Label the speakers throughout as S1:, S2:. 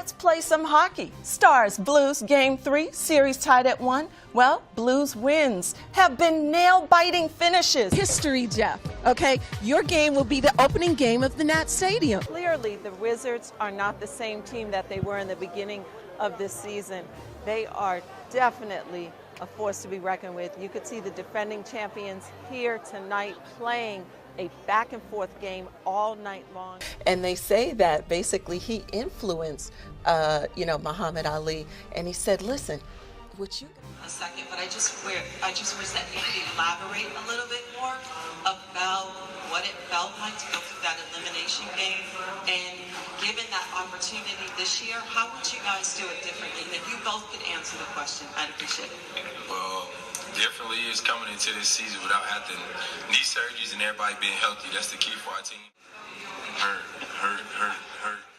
S1: Let's play some hockey. Stars Blues Game 3, series tied at 1. Well, Blues wins have been nail-biting finishes.
S2: History, Jeff. Okay, your game will be the opening game of the Nat Stadium.
S1: Clearly, the Wizards are not the same team that they were in the beginning of this season. They are definitely a force to be reckoned with. You could see the defending champions here tonight playing a back-and-forth game all night long. And they say that basically he influenced, Muhammad Ali. And he said, listen, would you...
S3: A second, but I just wish that you could elaborate a little bit more about what it felt like to go through that elimination game. And given that opportunity this year, how would you guys do it differently? And if you both could answer the question, I'd appreciate it.
S4: Well, differently is coming into this season without having knee surgeries and everybody being healthy. That's the key for our team. Hurt.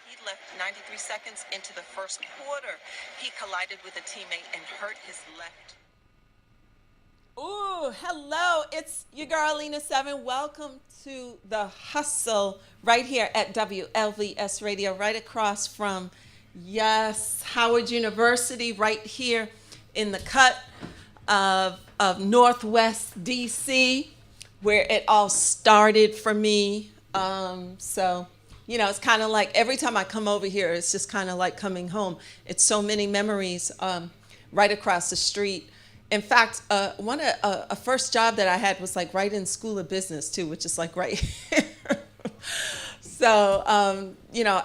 S3: He left 93 seconds into the first quarter. He collided with a teammate and hurt his left.
S1: Ooh, hello. It's your girl, Alina 7. Welcome to The Hustle right here at WLVS Radio, right across from, Howard University, right here in the cut of Northwest DC, where it all started for me. It's kind of like every time I come over here, it's just kind of like coming home. It's so many memories right across the street. In fact, a first job that I had was like right in School of Business too, which is like right here. So,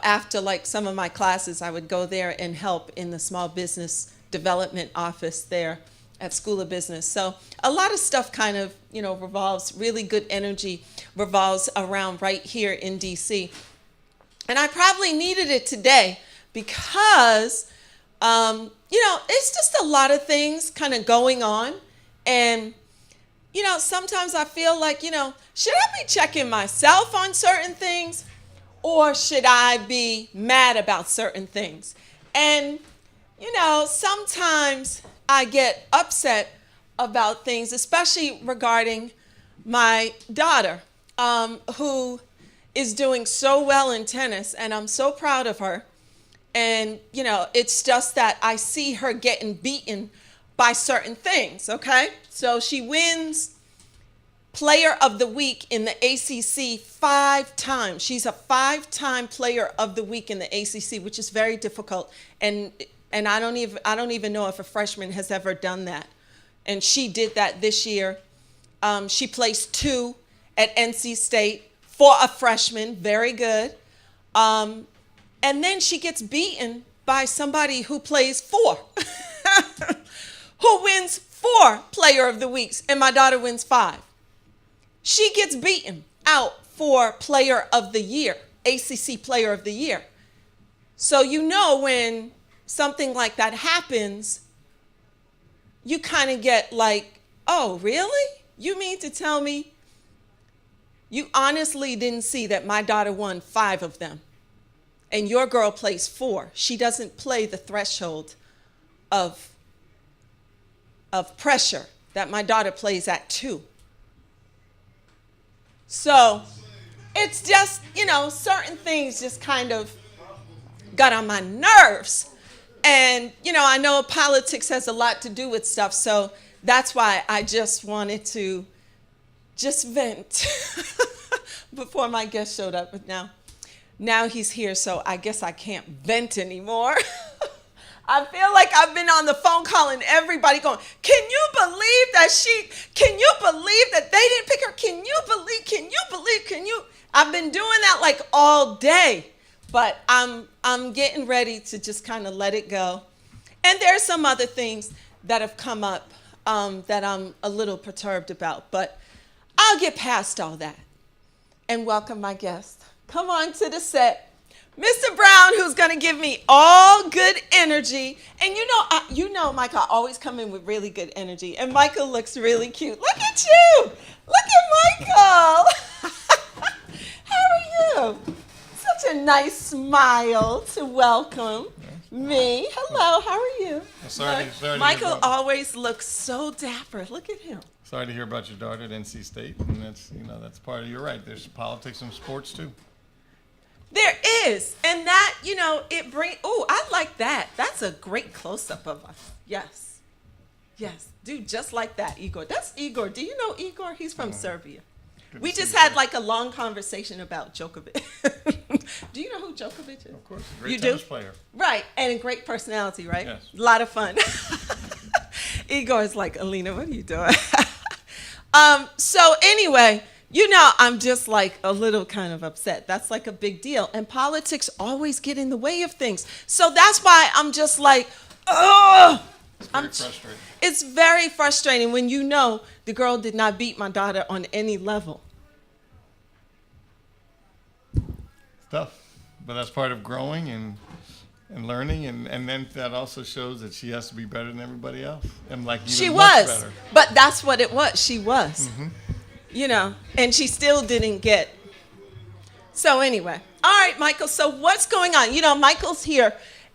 S1: after like some of my classes, I would go there and help in the small business development office there at School of Business. So a lot of stuff kind of, revolves, really good energy revolves around right here in DC. And I probably needed it today because, it's just a lot of things kind of going on. And, sometimes I feel like, should I be checking myself on certain things or should I be mad about certain things? And, sometimes I get upset about things, especially regarding my daughter, who is doing so well in tennis, and I'm so proud of her. And, it's just that I see her getting beaten by certain things, okay? So she wins Player of the Week in the ACC 5 times. She's a 5-time Player of the Week in the ACC, which is very difficult. And I don't even know if a freshman has ever done that. And she did that this year. She placed 2 at NC State for a freshman, very good. And then she gets beaten by somebody who plays 4, who wins 4 Player of the Weeks, and my daughter wins 5. She gets beaten out for Player of the Year, ACC Player of the Year. So when something like that happens, you kind of get like, oh, really? You mean to tell me you honestly didn't see that my daughter won 5 of them and your girl plays 4? She doesn't play the threshold of pressure that my daughter plays at 2. So it's just, certain things just kind of got on my nerves. And, I know politics has a lot to do with stuff, so that's why I just wanted to just vent before my guest showed up. But now he's here, so I guess I can't vent anymore. I feel like I've been on the phone calling everybody going, can you believe that they didn't pick her? Can you believe? I've been doing that like all day. But I'm getting ready to just kind of let it go. And there's some other things that have come up that I'm a little perturbed about. But I'll get past all that and welcome my guest. Come on to the set, Mr. Brown, who's going to give me all good energy. And Michael, I always come in with really good energy. And Michael looks really cute. Look at you. Look at Michael. How are you? Such a nice smile to welcome me. Hello, how are you?
S5: Sorry
S1: Michael always looks so dapper. Look at him.
S5: Sorry to hear about your daughter at NC State, and that's part of, you're right, there's politics in sports too.
S1: There is. And that, it brings, oh, I like that. That's a great close-up of us. Yes. Yes. Do just like that, Igor. That's Igor. Do you know Igor? He's from Serbia. We just had like a long conversation about Djokovic. Do you know who Djokovic is?
S5: Of course, a great
S1: You
S5: tennis
S1: do?
S5: player.
S1: Right. And a great personality, right?
S5: Yes.
S1: A lot of fun. Igor's like, Alina, what are you doing? So anyway, I'm just like a little kind of upset. That's like a big deal. And politics always get in the way of things. So that's why I'm just like, oh,
S5: It's very frustrating.
S1: it's very frustrating when the girl did not beat my daughter on any level.
S5: It's tough, but that's part of growing and learning, and then that also shows that she has to be better than everybody else, and like even
S1: She
S5: much
S1: was,
S5: better.
S1: but that's what it was. She was, and she still didn't get. So anyway, all right, Michael. So what's going on? Michael's here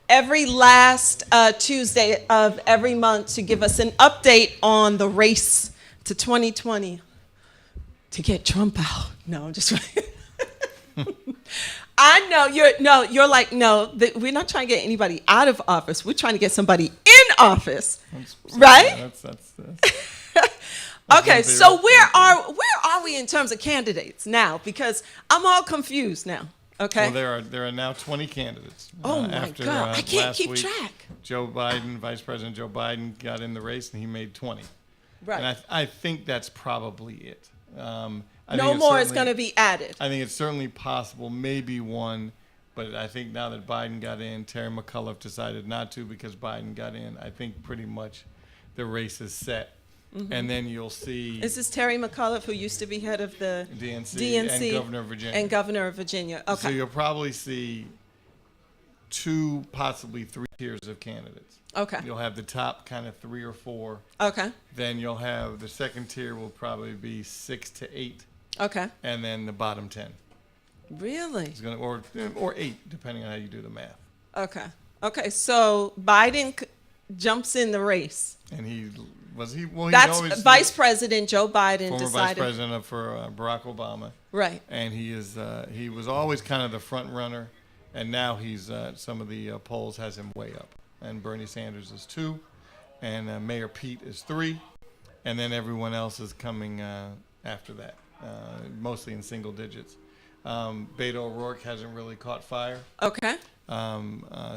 S1: every last Tuesday of every month to give us an update on the race to 2020 to get Trump out. No, I'm just. I know you're like, no, we're not trying to get anybody out of office. We're trying to get somebody in office, right?
S5: That's
S1: Okay, so where are we in terms of candidates now? Because I'm all confused now. Okay.
S5: Well, there are now 20 candidates.
S1: Oh my
S5: after,
S1: God, I can't
S5: last
S1: keep
S5: week,
S1: track.
S5: Joe Biden, Vice President Joe Biden, got in the race and he made 20.
S1: Right.
S5: And I think that's probably it. I
S1: No
S5: think it's
S1: more is
S5: certainly-
S1: going to be added.
S5: I think it's certainly possible, maybe one, but I think now that Biden got in, Terry McAuliffe decided not to because Biden got in. I think pretty much the race is set. And then you'll see
S1: Is this Terry McAuliffe, who used to be head of the
S5: DNC and Governor of Virginia.
S1: And Governor of Virginia.
S5: So
S1: Okay.
S5: you'll probably see 2, possibly 3 tiers of candidates.
S1: Okay.
S5: You'll have the top kind of 3 or 4.
S1: Okay.
S5: Then you'll have the second tier will probably be 6 to 8,
S1: Okay.
S5: and then the bottom 10
S1: Really?
S5: is going to, or 8, depending on how you do the math.
S1: Okay. Okay. So Biden jumps in the race.
S5: And he was he well.
S1: That's
S5: always
S1: Vice President Joe Biden
S5: former
S1: decided.
S5: Vice President for Barack Obama,
S1: Right.
S5: and he was always kind of the front runner, and now he's some of the polls has him way up, and Bernie Sanders is 2, and Mayor Pete is 3, and then everyone else is coming after that, mostly in single digits. Beto O'Rourke hasn't really caught fire.
S1: Okay.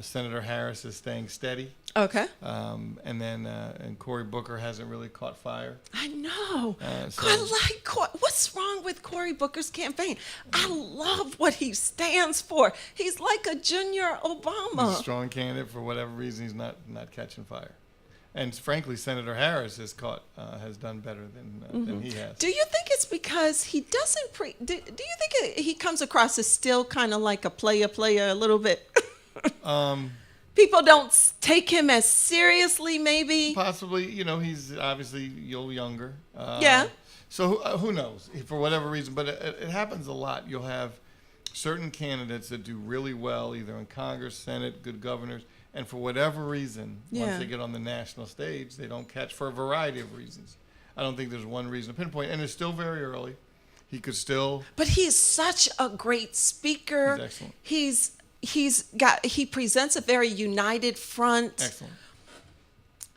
S5: Senator Harris is staying steady.
S1: Okay.
S5: And then and Cory Booker hasn't really caught fire.
S1: I know.
S5: So-
S1: I like what's wrong with Cory Booker's campaign? I love what he stands for. He's like a junior Obama.
S5: He's a strong candidate. For whatever reason, he's not catching fire. And frankly, Senator Harris has done better than he has.
S1: Do you think it's because he doesn't do you think he comes across as still kind of like a player a little bit? People don't take him as seriously, maybe.
S5: Possibly, he's obviously a little younger.
S1: Yeah.
S5: So who knows? For whatever reason, but it happens a lot. You'll have certain candidates that do really well, either in Congress, Senate, good governors, and for whatever reason,
S1: Yeah.
S5: once they get on the national stage, they don't catch for a variety of reasons. I don't think there's one reason to pinpoint, and it's still very early. He could still.
S1: But he's such a great speaker.
S5: He's excellent.
S1: He presents a very united front.
S5: Excellent.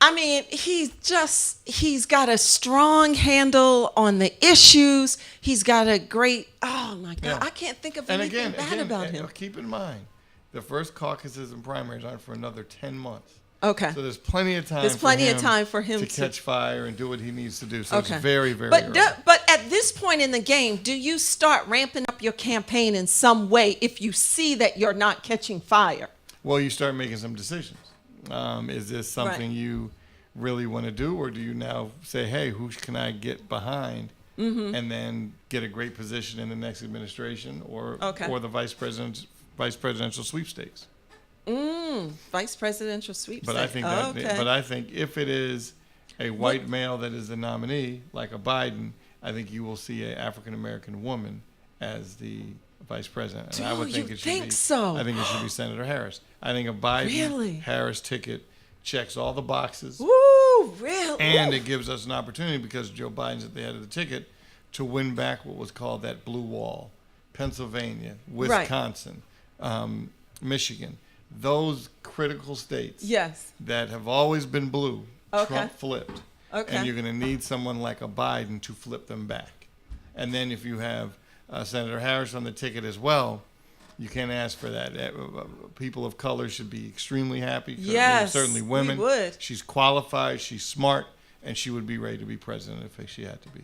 S1: I mean, he's got a strong handle on the issues. He's got a great, oh my God,
S5: Yeah.
S1: I can't think of
S5: And
S1: anything bad about him.
S5: keep in mind, the first caucuses and primaries aren't for another 10 months.
S1: Okay.
S5: So there's plenty of time.
S1: There's plenty of time for him
S5: to
S1: to-
S5: catch fire and do what he needs to do. So
S1: Okay.
S5: it's very, very
S1: But
S5: early.
S1: but at this point in the game, do you start ramping up your campaign in some way if you see that you're not catching fire?
S5: Well, you start making some decisions. Is this something
S1: Right.
S5: you really want to do, or do you now say, hey, who can I get behind, and then get a great position in the next administration, or
S1: Okay.
S5: or the vice presidential sweepstakes?
S1: Vice presidential sweepstakes.
S5: But I think that.
S1: Okay.
S5: But I think if it is a white male that is the nominee, like a Biden, I think you will see an African American woman as the vice president. And I would
S1: Do
S5: think
S1: you
S5: it should
S1: think
S5: be.
S1: so?
S5: I think it should be Senator Harris. I think a Biden
S1: Really?
S5: Harris ticket checks all the boxes,
S1: Ooh, really?
S5: and it gives us an opportunity, because Joe Biden's at the head of the ticket, to win back what was called that blue wall, Pennsylvania, Wisconsin. Michigan, those critical states
S1: Yes.
S5: that have always been blue,
S1: Okay.
S5: Trump flipped.
S1: Okay.
S5: And you're going to need someone like a Biden to flip them back. And then if you have Senator Harris on the ticket as well, you can't ask for that. People of color should be extremely happy.
S1: Yes,
S5: certainly women.
S1: we would.
S5: She's qualified, she's smart, and she would be ready to be president if she had to be.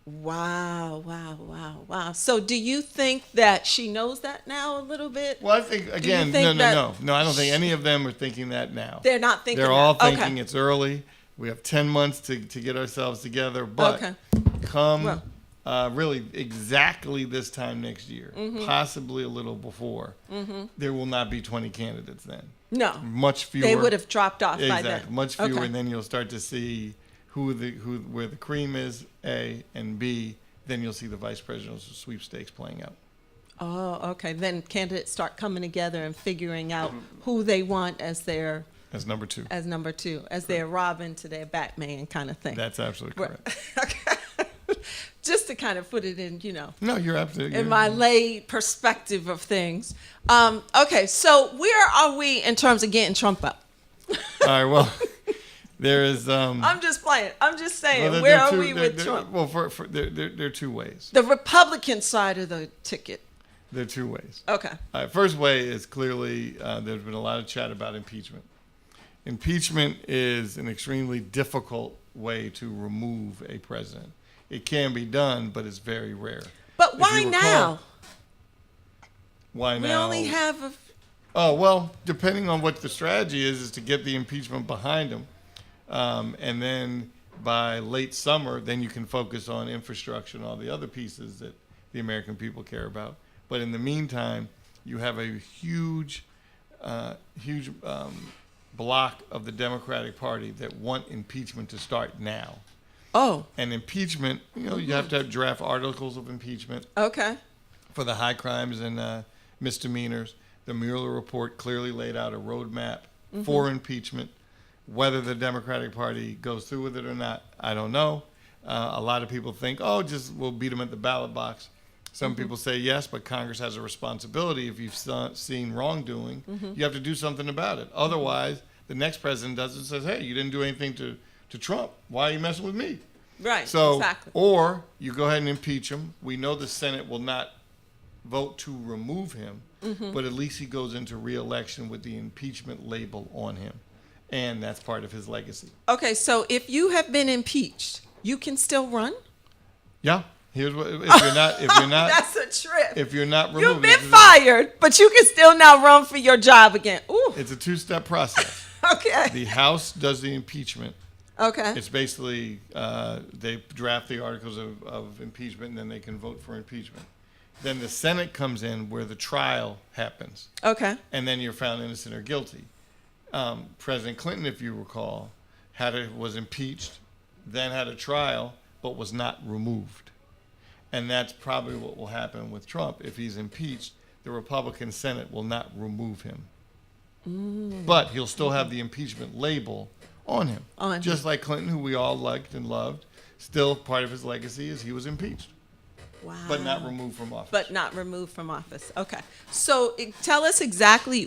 S1: Wow, wow, wow, wow. So do you think that she knows that now a little bit?
S5: Well, I think, again,
S1: think
S5: no. I don't think any of them are thinking that now.
S1: They're not thinking
S5: They're all
S1: that.
S5: thinking
S1: Okay.
S5: it's early. We have 10 months to get ourselves together. But
S1: Okay.
S5: come really exactly this time next year, possibly a little before, there will not be 20 candidates then.
S1: No.
S5: Much fewer.
S1: They would have dropped off by then.
S5: Exactly. Much fewer,
S1: Okay.
S5: and then you'll start to see where the cream is, A, and B, then you'll see the vice presidential sweepstakes playing out.
S1: Oh, okay. Then candidates start coming together and figuring out who they want as their
S5: As number two.
S1: as their Robin to their Batman kind of thing.
S5: That's absolutely correct.
S1: Okay. Just to kind of put it in,
S5: No, you're absolutely.
S1: in my laid perspective of things. Okay, so where are we in terms of getting Trump up?
S5: All right. Well, there is.
S1: I'm just playing. I'm just saying,
S5: well,
S1: where are we with Trump?
S5: Well, there are two ways.
S1: The Republican side of the ticket.
S5: There are two ways.
S1: Okay.
S5: All right, first way is clearly there's been a lot of chat about impeachment. Impeachment is an extremely difficult way to remove a president. It can be done, but it's very rare.
S1: But
S5: If
S1: why
S5: you recall-
S1: now?
S5: Why
S1: We
S5: now?
S1: only have a.
S5: Oh, well, depending on what the strategy is to get the impeachment behind him. And then by late summer, then you can focus on infrastructure and all the other pieces that the American people care about. But in the meantime, you have a huge block of the Democratic Party that want impeachment to start now.
S1: Oh,
S5: And impeachment, you have to have draft articles of impeachment
S1: okay.
S5: for the high crimes and misdemeanors. The Mueller report clearly laid out a roadmap for impeachment. Whether the Democratic Party goes through with it or not, I don't know. A lot of people think, we'll beat them at the ballot box. Some people say yes, but Congress has a responsibility. If you've seen wrongdoing, you have to do something about it. Otherwise, the next president does it and says, hey, you didn't do anything to Trump. Why are you messing with me?
S1: Right.
S5: So,
S1: exactly.
S5: or you go ahead and impeach him. We know the Senate will not vote to remove him, but at least he goes into re-election with the impeachment label on him. And that's part of his legacy.
S1: Okay, so if you have been impeached, you can still run?
S5: Yeah. Here's what, if you're not,
S1: That's a trip.
S5: if you're not removed,
S1: You've been fired, but you can still now run for your job again. Ooh.
S5: it's a two-step process.
S1: Okay.
S5: The House does the impeachment.
S1: Okay.
S5: It's basically they draft the articles of impeachment, and then they can vote for impeachment. Then the Senate comes in where the trial happens,
S1: Okay.
S5: and then you're found innocent or guilty. President Clinton, if you recall, was impeached, then had a trial, but was not removed. And that's probably what will happen with Trump. If he's impeached, the Republican Senate will not remove him. But he'll still have the impeachment label on him. Just like Clinton, who we all liked and loved, still part of his legacy is he was impeached,
S1: Wow.
S5: but not removed from office.
S1: But not removed from office. Okay. So tell us exactly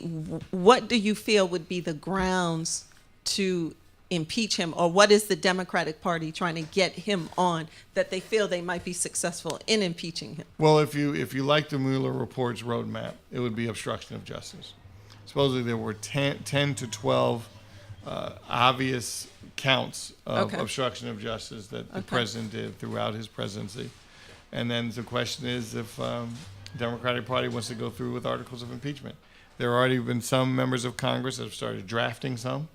S1: what do you feel would be the grounds to impeach him, or what is the Democratic Party trying to get him on that they feel they might be successful in impeaching him?
S5: Well, if you like the Mueller report's roadmap, it would be obstruction of justice. Supposedly there were 10 to 12 obvious counts of
S1: Okay.
S5: obstruction of justice that the
S1: Okay.
S5: president did throughout his presidency. And then the question is if Democratic Party wants to go through with articles of impeachment. There have already been some members of Congress that have started drafting some,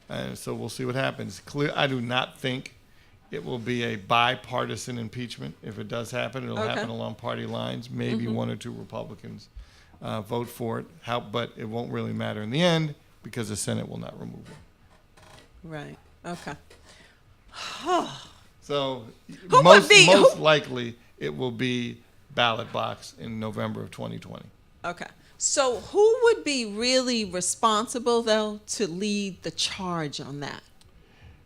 S5: and so we'll see what happens. I do not think it will be a bipartisan impeachment. If it does happen, it'll
S1: Okay.
S5: happen along party lines. Maybe one or two Republicans vote for it. But it won't really matter in the end because the Senate will not remove it.
S1: Right. Okay.
S5: So
S1: Who
S5: most
S1: would be-
S5: most
S1: who-
S5: likely it will be ballot box in November of 2020.
S1: Okay. So who would be really responsible, though, to lead the charge on that?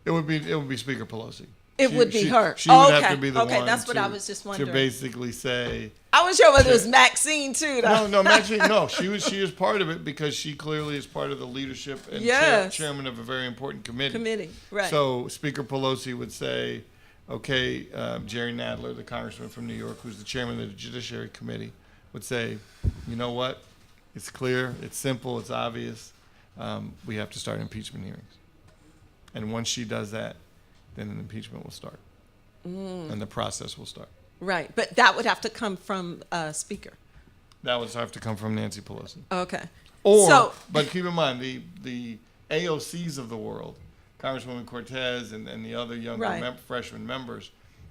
S5: It would be Speaker Pelosi.
S1: It would be her.
S5: She would
S1: okay.
S5: have to be the
S1: okay,
S5: one
S1: that's what
S5: to,
S1: I was just wondering.
S5: to basically say.
S1: I was sure whether it was Maxine too. Though.
S5: No, Maxine. No, she is part of it because she clearly is part of the leadership and chairman of a very important committee.
S1: Right.
S5: So Speaker Pelosi would say, okay, Jerry Nadler, the congressman from New York, who's the chairman of the Judiciary Committee, would say, you know what? It's clear, it's simple, it's obvious. We have to start impeachment hearings. And once she does that, then an impeachment will start. And the process will start.
S1: Right. But that would have to come from Speaker.
S5: That would have to come from Nancy Pelosi.
S1: Okay.
S5: But keep in mind, the AOCs of the world, Congresswoman Cortez and the other younger freshman members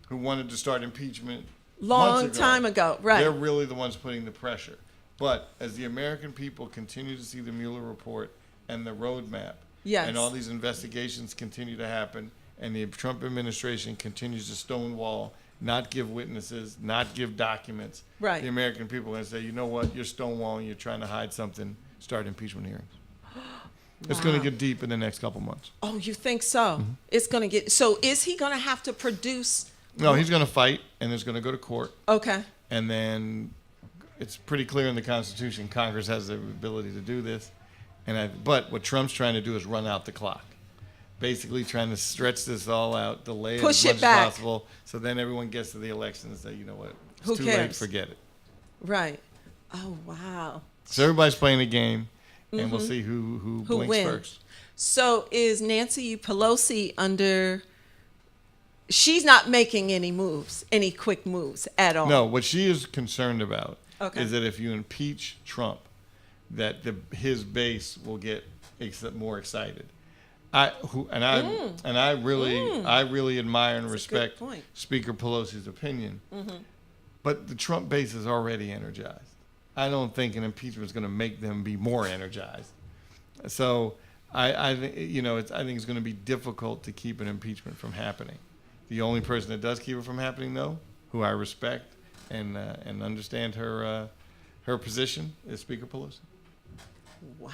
S5: who wanted to start impeachment
S1: long time ago, right?
S5: They're really the ones putting the pressure. But as the American people continue to see the Mueller report and the roadmap, and all these investigations continue to happen, and the Trump administration continues to stonewall, not give witnesses, not give documents, the American people are going to say, you know what, you're stonewalling, you're trying to hide something, start impeachment hearings. It's going to get deep in the next couple months.
S1: Oh, you think so? Mm-hmm. It's going to get, so is he going to have to produce?
S5: No, he's going to fight, and it's going to go to court.
S1: Okay.
S5: And then it's pretty clear in the Constitution, Congress has the ability to do this. But what Trump's trying to do is run out the clock. Basically trying to stretch this all out, delay it as much as possible, so then everyone gets to the election and say, you know what, it's too late, forget it.
S1: Right. Oh, wow.
S5: So everybody's playing a game, and we'll see who blinks
S1: wins
S5: first.
S1: So is Nancy Pelosi under... She's not making any moves, any quick moves at all.
S5: No, what she is concerned about is that if you impeach Trump, that his base will get more excited. I really admire and respect Speaker Pelosi's opinion, but the Trump base is already energized. I don't think an impeachment is going to make them be more energized. So I think it's going to be difficult to keep an impeachment from happening. The only person that does keep it from happening, though, who I respect and understand her position, is Speaker Pelosi.
S1: Wow.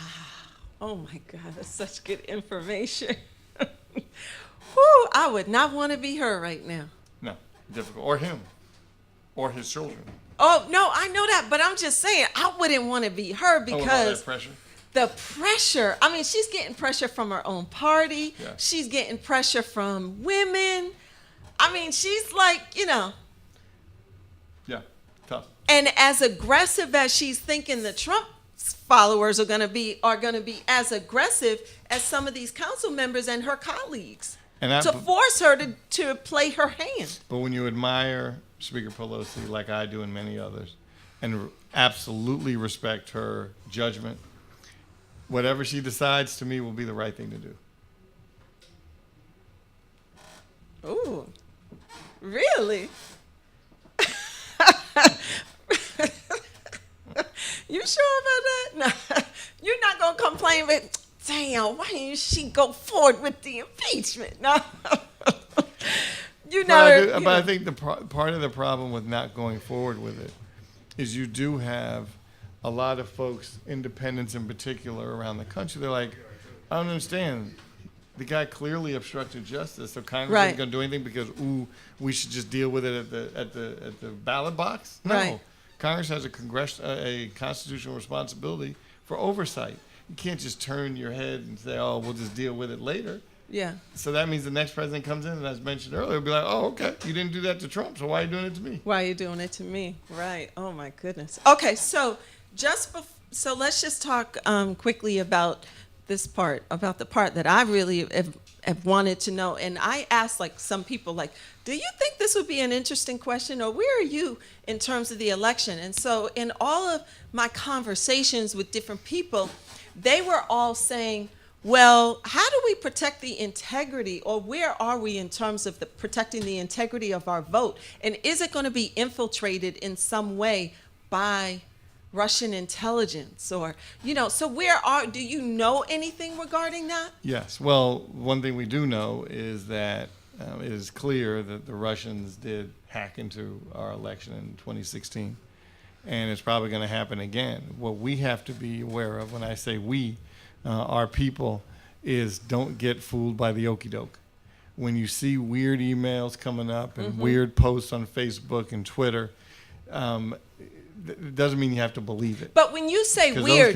S1: Oh, my God. That's such good information. Whew, I would not want to be her right now.
S5: No, difficult. Or him. Or his children.
S1: Oh, no, I know that. But I'm just saying, I wouldn't want to be her because...
S5: that pressure?
S1: The pressure. I mean, she's getting pressure from her own party.
S5: Yeah. She's
S1: getting pressure from women. I mean, she's like,
S5: Yeah, tough.
S1: And as aggressive as she's thinking the Trump followers are going to be as aggressive as some of these council members and her colleagues to force her to play her hand.
S5: But when you admire Speaker Pelosi like I do and many others and absolutely respect her judgment, whatever she decides to me will be the right thing to do.
S1: Ooh, really? You sure about that? No, you're not going to complain, but damn, why didn't she go forward with the impeachment? No.
S5: But I think the part of the problem with not going forward with it is you do have a lot of folks, independents in particular, around the country. They're like, I don't understand. The guy clearly obstructed justice, so Congress isn't going to do anything because we should just deal with it at the ballot box. No.
S1: Right.
S5: Congress has a constitutional responsibility for oversight. You can't just turn your head and say, oh, we'll just deal with it later.
S1: Yeah.
S5: So that means the next president comes in, and as mentioned earlier, will be like, oh, okay, you didn't do that to Trump, so why are you doing it to me?
S1: Why are you doing it to me? Right. Oh, my goodness. Okay, so so let's just talk quickly about this part, about the part that I really have wanted to know. And I asked some people do you think this would be an interesting question, or where are you in terms of the election? And so in all of my conversations with different people, they were all saying, well, how do we protect the integrity, or where are we in terms of protecting the integrity of our vote? And is it going to be infiltrated in some way by Russian intelligence, or, so do you know anything regarding that?
S5: Yes. Well, one thing we do know is that it is clear that the Russians did hack into our election in 2016, and it's probably going to happen again. What we have to be aware of, when I say we, our people, is don't get fooled by the okie doke. when you see weird emails coming up and weird posts on Facebook and Twitter, it doesn't mean you have to believe it.
S1: But when you say
S5: 'Cause
S1: weird,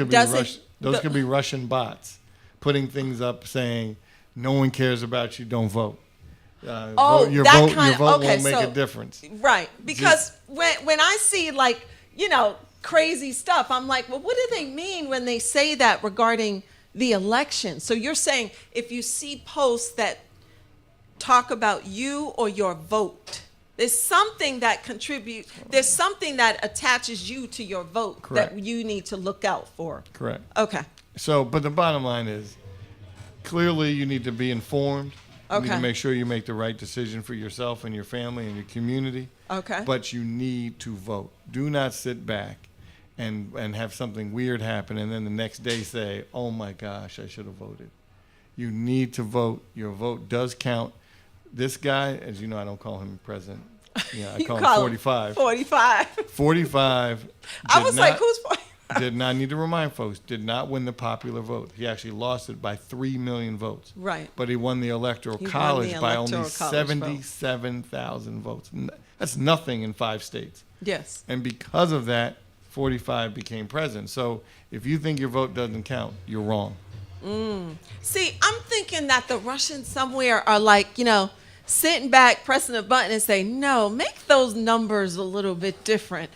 S5: those could be Russian bots putting things up saying no one cares about you, don't vote. Your vote won't make a difference.
S1: Right. Because when I see like, crazy stuff, I'm like, well, what do they mean when they say that regarding the election? So you're saying if you see posts that talk about you or your vote, there's something that there's something that attaches you to your vote.
S5: Correct.
S1: That you need to look out for.
S5: Correct.
S1: Okay.
S5: So, but the bottom line is, clearly you need to be informed. You need to make sure you make the right decision for yourself and your family and your community.
S1: Okay.
S5: But you need to vote. Do not sit back and have something weird happen and then the next day say, oh my gosh, I should have voted. You need to vote. Your vote does count. This guy, as you know, I don't call him president. I call him 45.
S1: 45.
S5: 45.
S1: I was like, who's 45?
S5: Did not need to remind folks, did not win the popular vote. He actually lost it by 3 million votes.
S1: Right.
S5: But he won the Electoral College by only 77,000 votes. That's nothing in 5 states.
S1: Yes.
S5: And because of that, 45 became president. So if you think your vote doesn't count, you're wrong.
S1: See, I'm thinking that the Russians somewhere are like, sitting back, pressing a button and say, no, make those numbers a little bit different.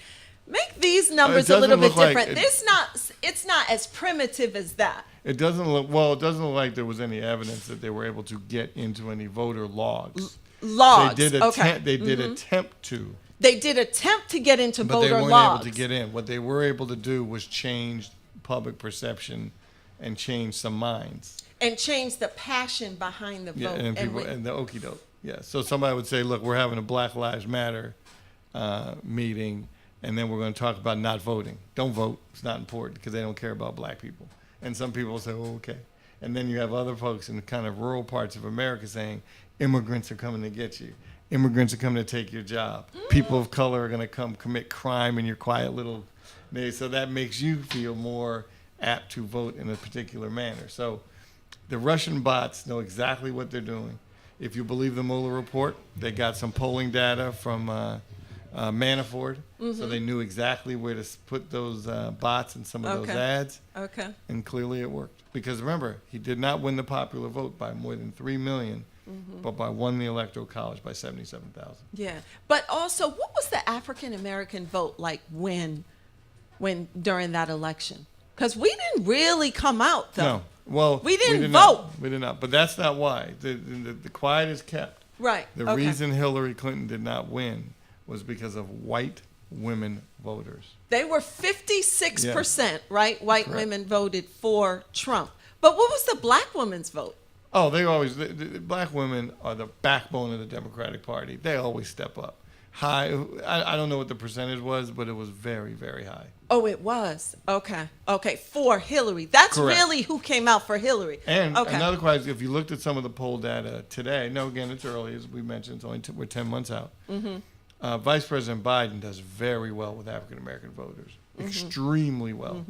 S1: Make these numbers a little bit different. It's not as primitive as that.
S5: It doesn't look like there was any evidence that they were able to get into any voter logs.
S1: Logs.
S5: They did attempt to.
S1: They did attempt to get into voter logs.
S5: But they weren't able to get in. What they were able to do was change public perception and change some minds.
S1: And change the passion behind the vote.
S5: And the okie doke. Yeah. So somebody would say, look, we're having a Black Lives Matter meeting, and then we're going to talk about not voting. Don't vote. It's not important because they don't care about black people. And some people will say, oh, okay. And then you have other folks in the kind of rural parts of America saying, immigrants are coming to get you. Immigrants are coming to take your job. People of color are going to come commit crime in your quiet little day. So that makes you feel more apt to vote in a particular manner. So the Russian bots know exactly what they're doing. If you believe the Mueller report, they got some polling data from Manafort, so they knew exactly where to put those bots and some of those ads.
S1: Okay.
S5: And clearly it worked. Because remember, he did not win the popular vote by more than 3 million, but won the Electoral College by 77,000.
S1: Yeah. But also, what was the African American vote like when during that election? Because we didn't really come out, though.
S5: No. Well,
S1: we didn't vote.
S5: We did not. But that's not why. The quiet is kept.
S1: Right.
S5: The reason Hillary Clinton did not win was because of white women voters.
S1: They were 56%, right? White
S5: Correct.
S1: women voted for Trump. But what was the black woman's vote?
S5: Oh, the black women are the backbone of the Democratic Party. They always step up. High. I don't know what the percentage was, but it was very, very high.
S1: Oh, it was. Okay. For Hillary. That's
S5: Correct.
S1: Really who came out for Hillary.
S5: And another question, if you looked at some of the poll data today, no, again, it's early, as we mentioned, we're 10 months out. Vice President Biden does very well with African American voters, extremely well.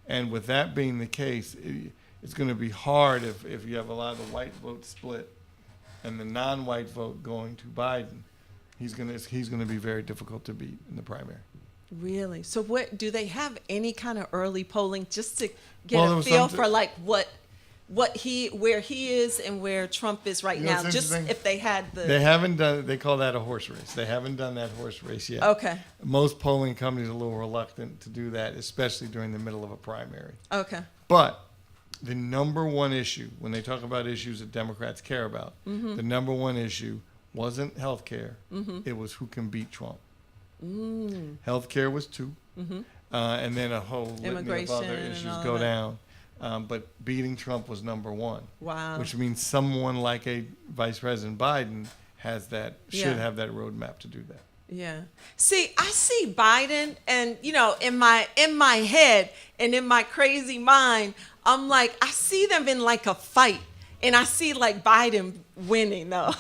S5: And with that being the case, it's going to be hard if you have a lot of the white vote split and the non-white vote going to Biden. He's going to be very difficult to beat in the primary.
S1: Really? So what do they have any kind of early polling just to get a feel for like where he is and where Trump is right now? Just if they had
S5: They haven't done, they call that a horse race. They haven't done that horse race yet.
S1: Okay.
S5: Most polling companies are a little reluctant to do that, especially during the middle of a primary.
S1: Okay.
S5: But the number one issue, when they talk about issues that Democrats care about, the number one issue wasn't health care. It was who can beat Trump. Health care was 2. And then a whole litany of other issues go down. But beating Trump was number 1.
S1: Wow.
S5: Which means someone like a Vice President Biden should have that roadmap to do that.
S1: Yeah. See, I see Biden and, in my head and in my crazy mind, I'm like, I see them in like a fight and I see like Biden winning though.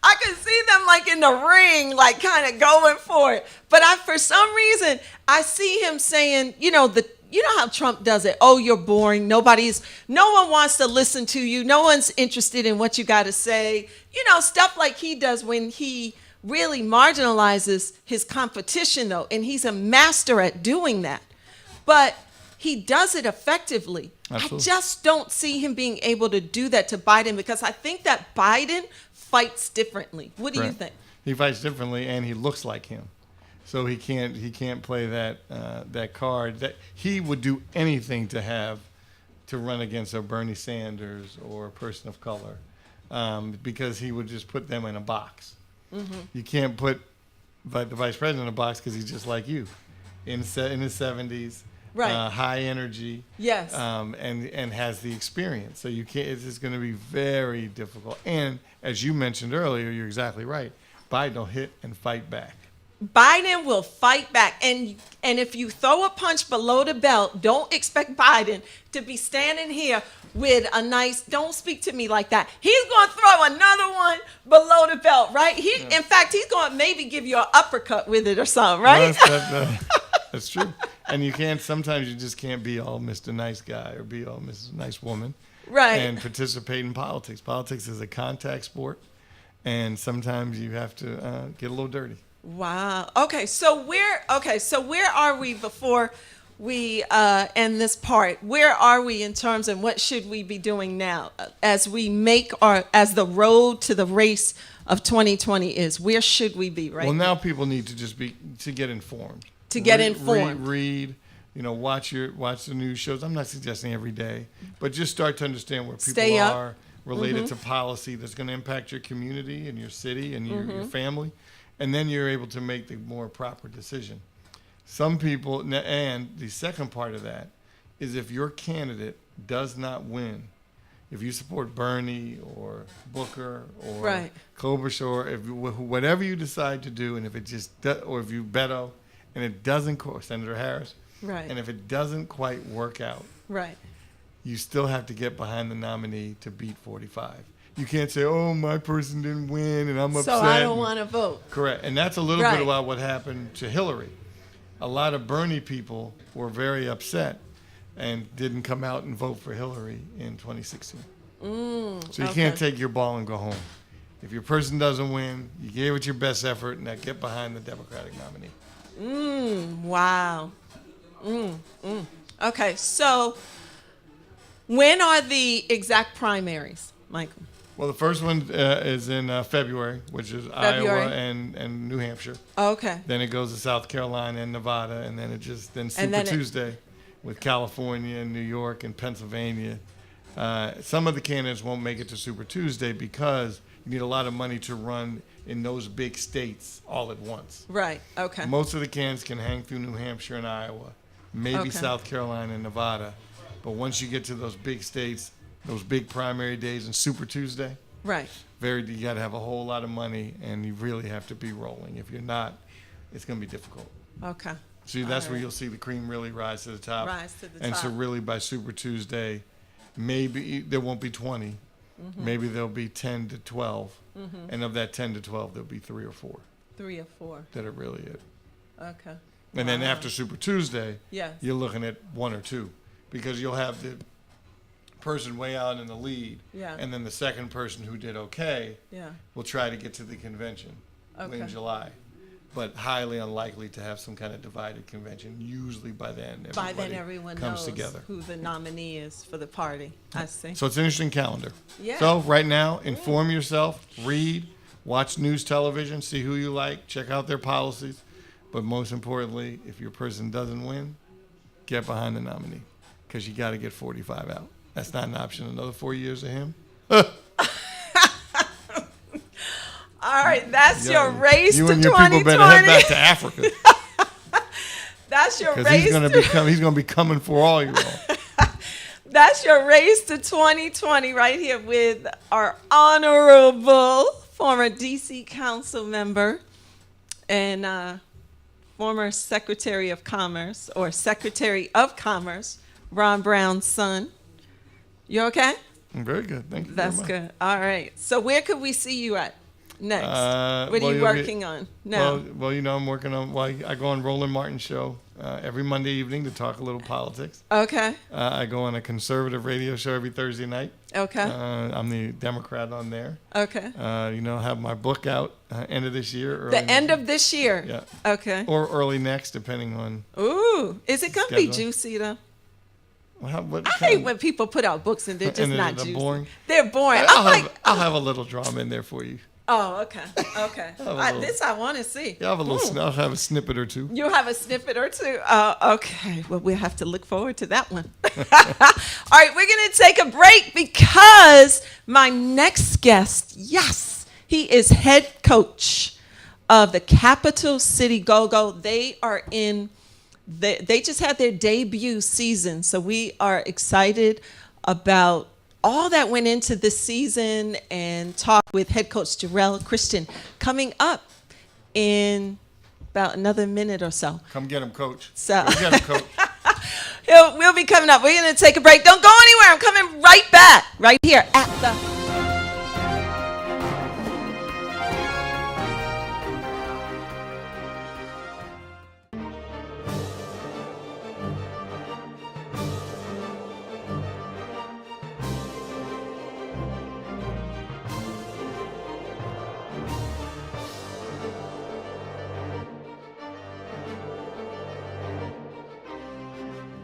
S1: I can see them like in the ring, like kind of going for it. But for some reason, I see him saying, you know how Trump does it. Oh, you're boring. No one wants to listen to you. No one's interested in what you got to say. You know, stuff like he does when he really marginalizes his competition, though. And he's a master at doing that. But he does it effectively.
S5: Absolutely.
S1: I just don't see him being able to do that to Biden, because I think that Biden fights differently. What do you think?
S5: He fights differently, and he looks like him. So he can't play that card. That he would do anything to run against a Bernie Sanders or a person of color, because he would just put them in a box. Mm-hmm. You can't put the vice president in a box because he's just like you, in his 70s,
S1: right?
S5: High energy,
S1: yes,
S5: and has the experience. So you can't. It's just going to be very difficult. And as you mentioned earlier, you're exactly right. Biden will hit and fight back.
S1: Biden will fight back. And if you throw a punch below the belt, don't expect Biden to be standing here with a nice, don't speak to me like that. He's going to throw another one below the belt, right? In fact, he's going to maybe give you an uppercut with it or something, right?
S5: No, that's true. And sometimes you just can't be all Mr. Nice Guy or be all Mrs. Nice Woman.
S1: Right.
S5: And participate in politics. Politics is a contact sport. And sometimes you have to get a little dirty.
S1: Wow. Okay. So where are we before we end this part? Where are we in terms of what should we be doing now as we as the road to the race of 2020 is? Where should we be right now?
S5: Well, now people need to get informed. Read, watch the news shows. I'm not suggesting every day, but just start to understand where people are related to policy that's going to impact your community and your city and your family. And then you're able to make the more proper decision. Some people, and the second part of that is if your candidate does not win, if you support Bernie or Booker or Klobuchar, or whatever you decide to do, and if it just or if you Beto, and it doesn't, Senator Harris, and if it doesn't quite work out, you still have to get behind the nominee to beat 45. You can't say, oh, my person didn't win and I'm upset.
S1: So I don't want to vote.
S5: Correct. And that's a little bit about what happened to Hillary. A lot of Bernie people were very upset and didn't come out and vote for Hillary in 2016. So you can't take your ball and go home. If your person doesn't win, you gave it your best effort, and now get behind the Democratic nominee.
S1: Wow. Okay, so when are the exact primaries, Michael?
S5: Well, the first one is in February, which is Iowa and New Hampshire.
S1: Okay.
S5: Then it goes to South Carolina and Nevada, and then Super Tuesday with California and New York and Pennsylvania. Some of the candidates won't make it to Super Tuesday because you need a lot of money to run in those big states all at once.
S1: Right. Okay.
S5: Most of the candidates can hang through New Hampshire and Iowa, maybe South Carolina and Nevada. But once you get to those big states, those big primary days and Super Tuesday, you got to have a whole lot of money, and you really have to be rolling. If you're not, it's going to be difficult.
S1: Okay.
S5: See, that's where you'll see the cream really rise to the top. And so really by Super Tuesday, maybe there won't be 20. Maybe there'll be 10 to 12. And of that 10 to 12, there'll be 3 or 4.
S1: 3 or 4.
S5: That are really it.
S1: Okay.
S5: And then after Super Tuesday, you're looking at 1 or 2. Because you'll have the person way out in the lead, and then the second person who did will try to get to the convention in July, but highly unlikely to have some kind of divided convention. Usually by then everyone comes
S1: knows
S5: together
S1: who the nominee is for the party. I see.
S5: So it's an interesting calendar.
S1: Yeah.
S5: So right now, inform yourself, read, watch news television, see who you like, check out their policies, but most importantly, if your person doesn't win, get behind the nominee, because you got to get 45 out. That's not an option. Another 4 years of him.
S1: All right, that's your race to 2020.
S5: You and your people better head back to Africa.
S1: That's your race.
S5: Because he's going to be coming for all you all.
S1: That's your race to 2020 right here with our honorable former D.C. Council member and former Secretary of Commerce, Ron Brown's son. You okay?
S5: I'm very good. Thank you.
S1: That's
S5: very much.
S1: good. All right. So where could we see you at? next? What are
S5: well,
S1: you
S5: you'll
S1: working on now?
S5: Well, I'm working on. Well, I go on Roland Martin's show every Monday evening to talk a little politics.
S1: Okay.
S5: I go on a conservative radio show every Thursday night.
S1: Okay.
S5: I'm the Democrat on there.
S1: Okay.
S5: Have my book out end of this year.
S1: The end of this year.
S5: Yeah.
S1: Okay.
S5: Or early next, depending on.
S1: Ooh, is it gonna be
S5: schedule.
S1: juicy though?
S5: What
S1: I hate when people put out books and they're just
S5: and
S1: not
S5: they're
S1: juicy.
S5: boring.
S1: They're boring.
S5: I'll have a little drama in there for you.
S1: Oh, okay. Okay.
S5: little-
S1: This I want to see.
S5: Yeah, I'll have a snippet or two.
S1: You'll have a snippet or two. Okay. Well, we'll have to look forward to that one. All right, we're going to take a break because my next guest, yes, he is head coach of the Capital City Go-Go. They are they just had their debut season, so we are excited about all that went into this season and talk with head coach Jarrell Christian coming up in about another minute or so.
S5: Come get him, coach.
S1: So-
S5: Come get him, coach.
S1: We'll be coming up. We're going to take a break. Don't go anywhere. I'm coming right back, right here at the...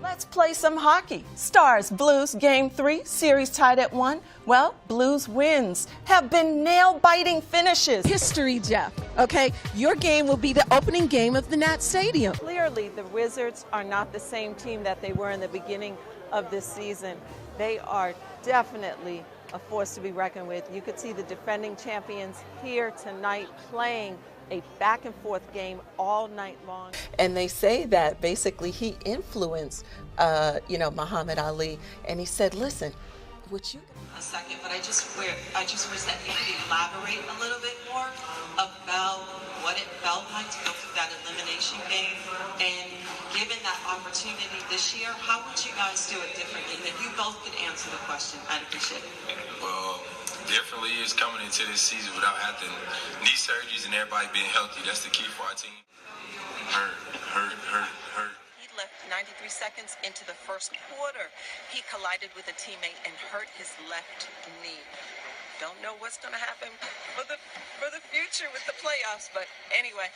S1: Let's play some hockey. Stars Blues Game 3, series tied at 1. Well, Blues wins have been nail-biting finishes.
S2: History, Jeff. Okay, your game will be the opening game of the Nat Stadium.
S1: Clearly, the Wizards are not the same team that they were in the beginning of this season. They are definitely a force to be reckoned with. You could see the defending champions here tonight playing a back-and-forth game all night long. And they say that basically he influenced, Muhammad Ali. And he said, listen, what you...
S3: A second, but I just wish that you could elaborate a little bit more about what it felt like to go through that elimination game. And given that opportunity this year, how would you guys do it differently? And if you both could answer the question, I'd appreciate it.
S4: Well, differently is coming into this season without having knee surgeries and everybody being healthy. That's the key for our team. Hurt.
S3: He left 93 seconds into the first quarter. He collided with a teammate and hurt his left knee. Don't know what's going to happen for the future with the playoffs, but anyway,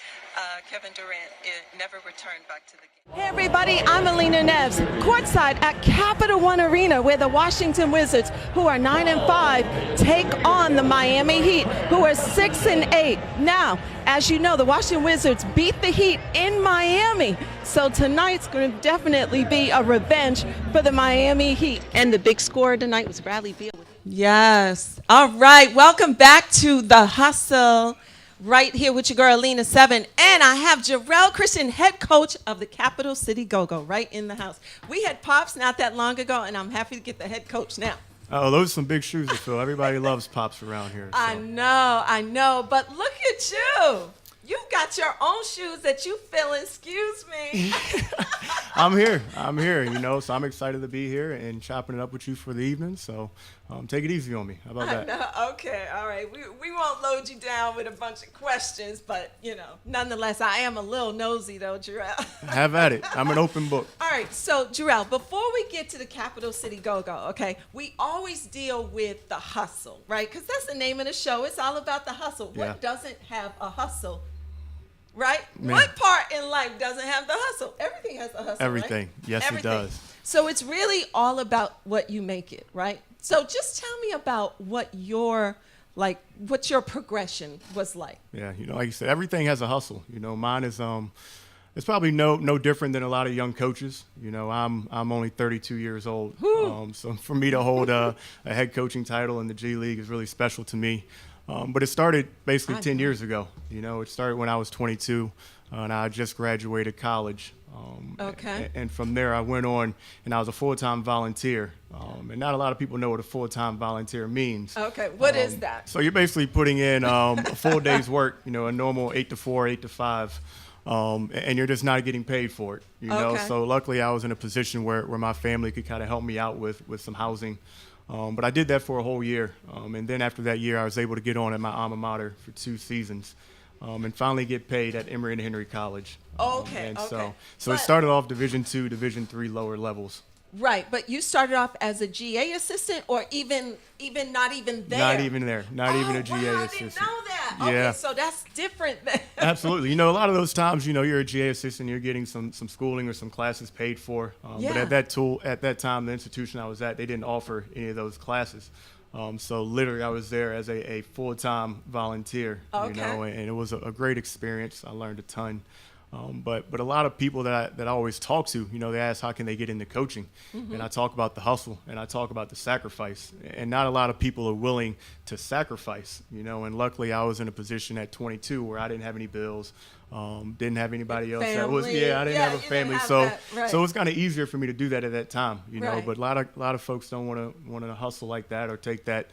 S3: Kevin Durant never returned back to the game.
S2: Hey everybody, I'm Alina Neves, courtside at Capital One Arena, where the Washington Wizards, who are 9-5, take on the Miami Heat, who are 6-8. Now, as you know, the Washington Wizards beat the Heat in Miami, so tonight's going to definitely be a revenge for the Miami Heat.
S1: And the big scorer tonight was Bradley Beal. Yes. All right. Welcome back to The Hustle. Right here with your girl, Lena 7. And I have Jarrell Christian, head coach of the Capital City Go-Go, right in the house. We had Pops not that long ago, and I'm happy to get the head coach now.
S6: Oh, those are some big shoes to fill. Everybody loves Pops around here. So.
S1: I know. But look at you. You got your own shoes that you fill. Excuse me.
S6: I'm here, so I'm excited to be here and chopping it up with you for the evening. So take it easy on me. How about that?
S1: No, okay, all right. We won't load you down with a bunch of questions, but, nonetheless, I am a little nosy, though, Jarrell.
S6: Have at it. I'm an open book.
S1: All right, so, Jarrell, before we get to the Capital City Go-Go, okay, we always deal with the hustle, right? Because that's the name of the show. It's all about the hustle.
S6: Yeah.
S1: What doesn't have a hustle? Right?
S6: Man.
S1: What part in life doesn't have the hustle? Everything has a hustle.
S6: Everything.
S1: Right?
S6: Yes,
S1: Everything.
S6: it does.
S1: So it's really all about what you make it, right? So just tell me about what your progression was like.
S6: Yeah, like you said, everything has a hustle. Mine is it's probably no different than a lot of young coaches. I'm only 32 years old. So for me to hold a head coaching title in the G League is really special to me. But it started basically 10 years ago. It started when I was 22, and I just graduated college.
S1: Okay.
S6: And from there, I went on, and I was a full-time volunteer. And not a lot of people know what a full-time volunteer means.
S1: Okay, what is that?
S6: So you're basically putting in a full day's work, a normal 8 to 4, 8 to 5. And you're just not getting paid for it,
S1: Okay.
S6: So luckily I was in a position where my family could kind of help me out with some housing. But I did that for a whole year. And then after that year, I was able to get on at my alma mater for 2 seasons and finally get paid at Emory and Henry College.
S2: Okay,
S6: And
S2: okay.
S6: so it started off Division II, Division III lower levels.
S2: Right, but you started off as a GA assistant, or even not even there.
S6: Not even there. Not even a GA
S2: wow,
S6: assistant.
S2: I didn't know that.
S6: Yeah.
S2: Okay, so that's different then.
S6: Absolutely. You know, a lot of those times, you know, you're a GA assistant, you're getting some schooling or some classes paid for. But
S2: Yeah.
S6: at that time, the institution I was at, they didn't offer any of those classes. So literally, I was there as a full-time volunteer.
S2: Okay.
S6: You know, and it was a great experience. I learned a ton. But a lot of people that I always talk to, you know, they ask how can they get into coaching, and I talk about the hustle and I talk about the sacrifice, and not a lot of people are willing to sacrifice, you know. And luckily, I was in a position at 22 where I didn't have any bills, didn't have anybody else that was,
S2: Family.
S6: I didn't
S2: Yeah,
S6: have a
S2: you didn't
S6: family,
S2: have
S6: so
S2: that, right.
S6: so it's kind of easier for me to do that at that time, you know.
S2: Right.
S6: But a lot of folks don't want to hustle like that or take that.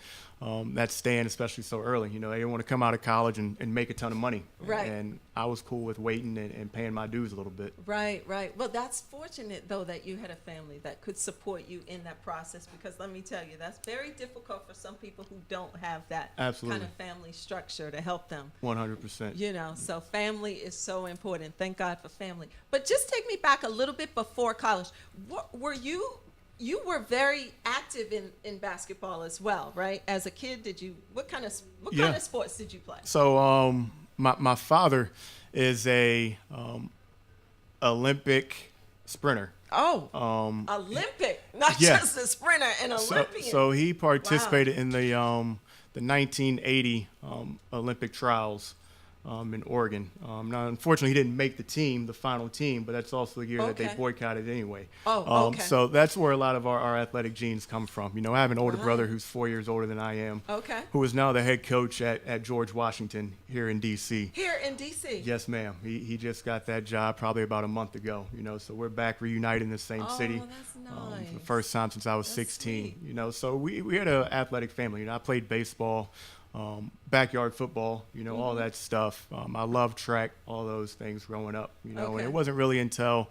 S6: That stand, especially so early. You know, they want to come out of college and make a ton of money.
S2: Right.
S6: And I was cool with waiting and paying my dues a little bit.
S2: Right, right. Well, that's fortunate, though, that you had a family that could support you in that process, because let me tell you, that's very difficult for some people who don't have that
S6: Absolutely.
S2: kind of family structure to help them.
S6: 100%.
S2: You know, so family is so important. Thank God for family. But just take me back a little bit before college. What were you were very active in basketball as well, right? As a kid, what kind of sports did you play?
S6: So my father is a Olympic sprinter.
S2: Oh, Olympic, not
S6: yeah.
S2: just a sprinter, an Olympian.
S6: So he participated in the 1980 Olympic trials in Oregon. Now, unfortunately, he didn't make the final team, but that's also the year that they
S2: Okay.
S6: boycotted anyway.
S2: Oh, okay.
S6: So that's where a lot of our athletic genes come from. You know, I have an older brother who's 4 years older than I am,
S2: Okay.
S6: who is now the head coach at George Washington here in D.C.
S2: Here in D.C.
S6: Yes, ma'am. He just got that job probably about a month ago. You know, so we're back reunited in the same city.
S2: That's
S6: For the
S2: nice.
S6: first time since I was
S2: That's
S6: 16.
S2: sweet.
S6: You know, so we had an athletic family. You know, I played baseball, backyard football, you know, all that stuff. I loved track, all those things growing up, you know.
S2: Okay.
S6: And it wasn't really until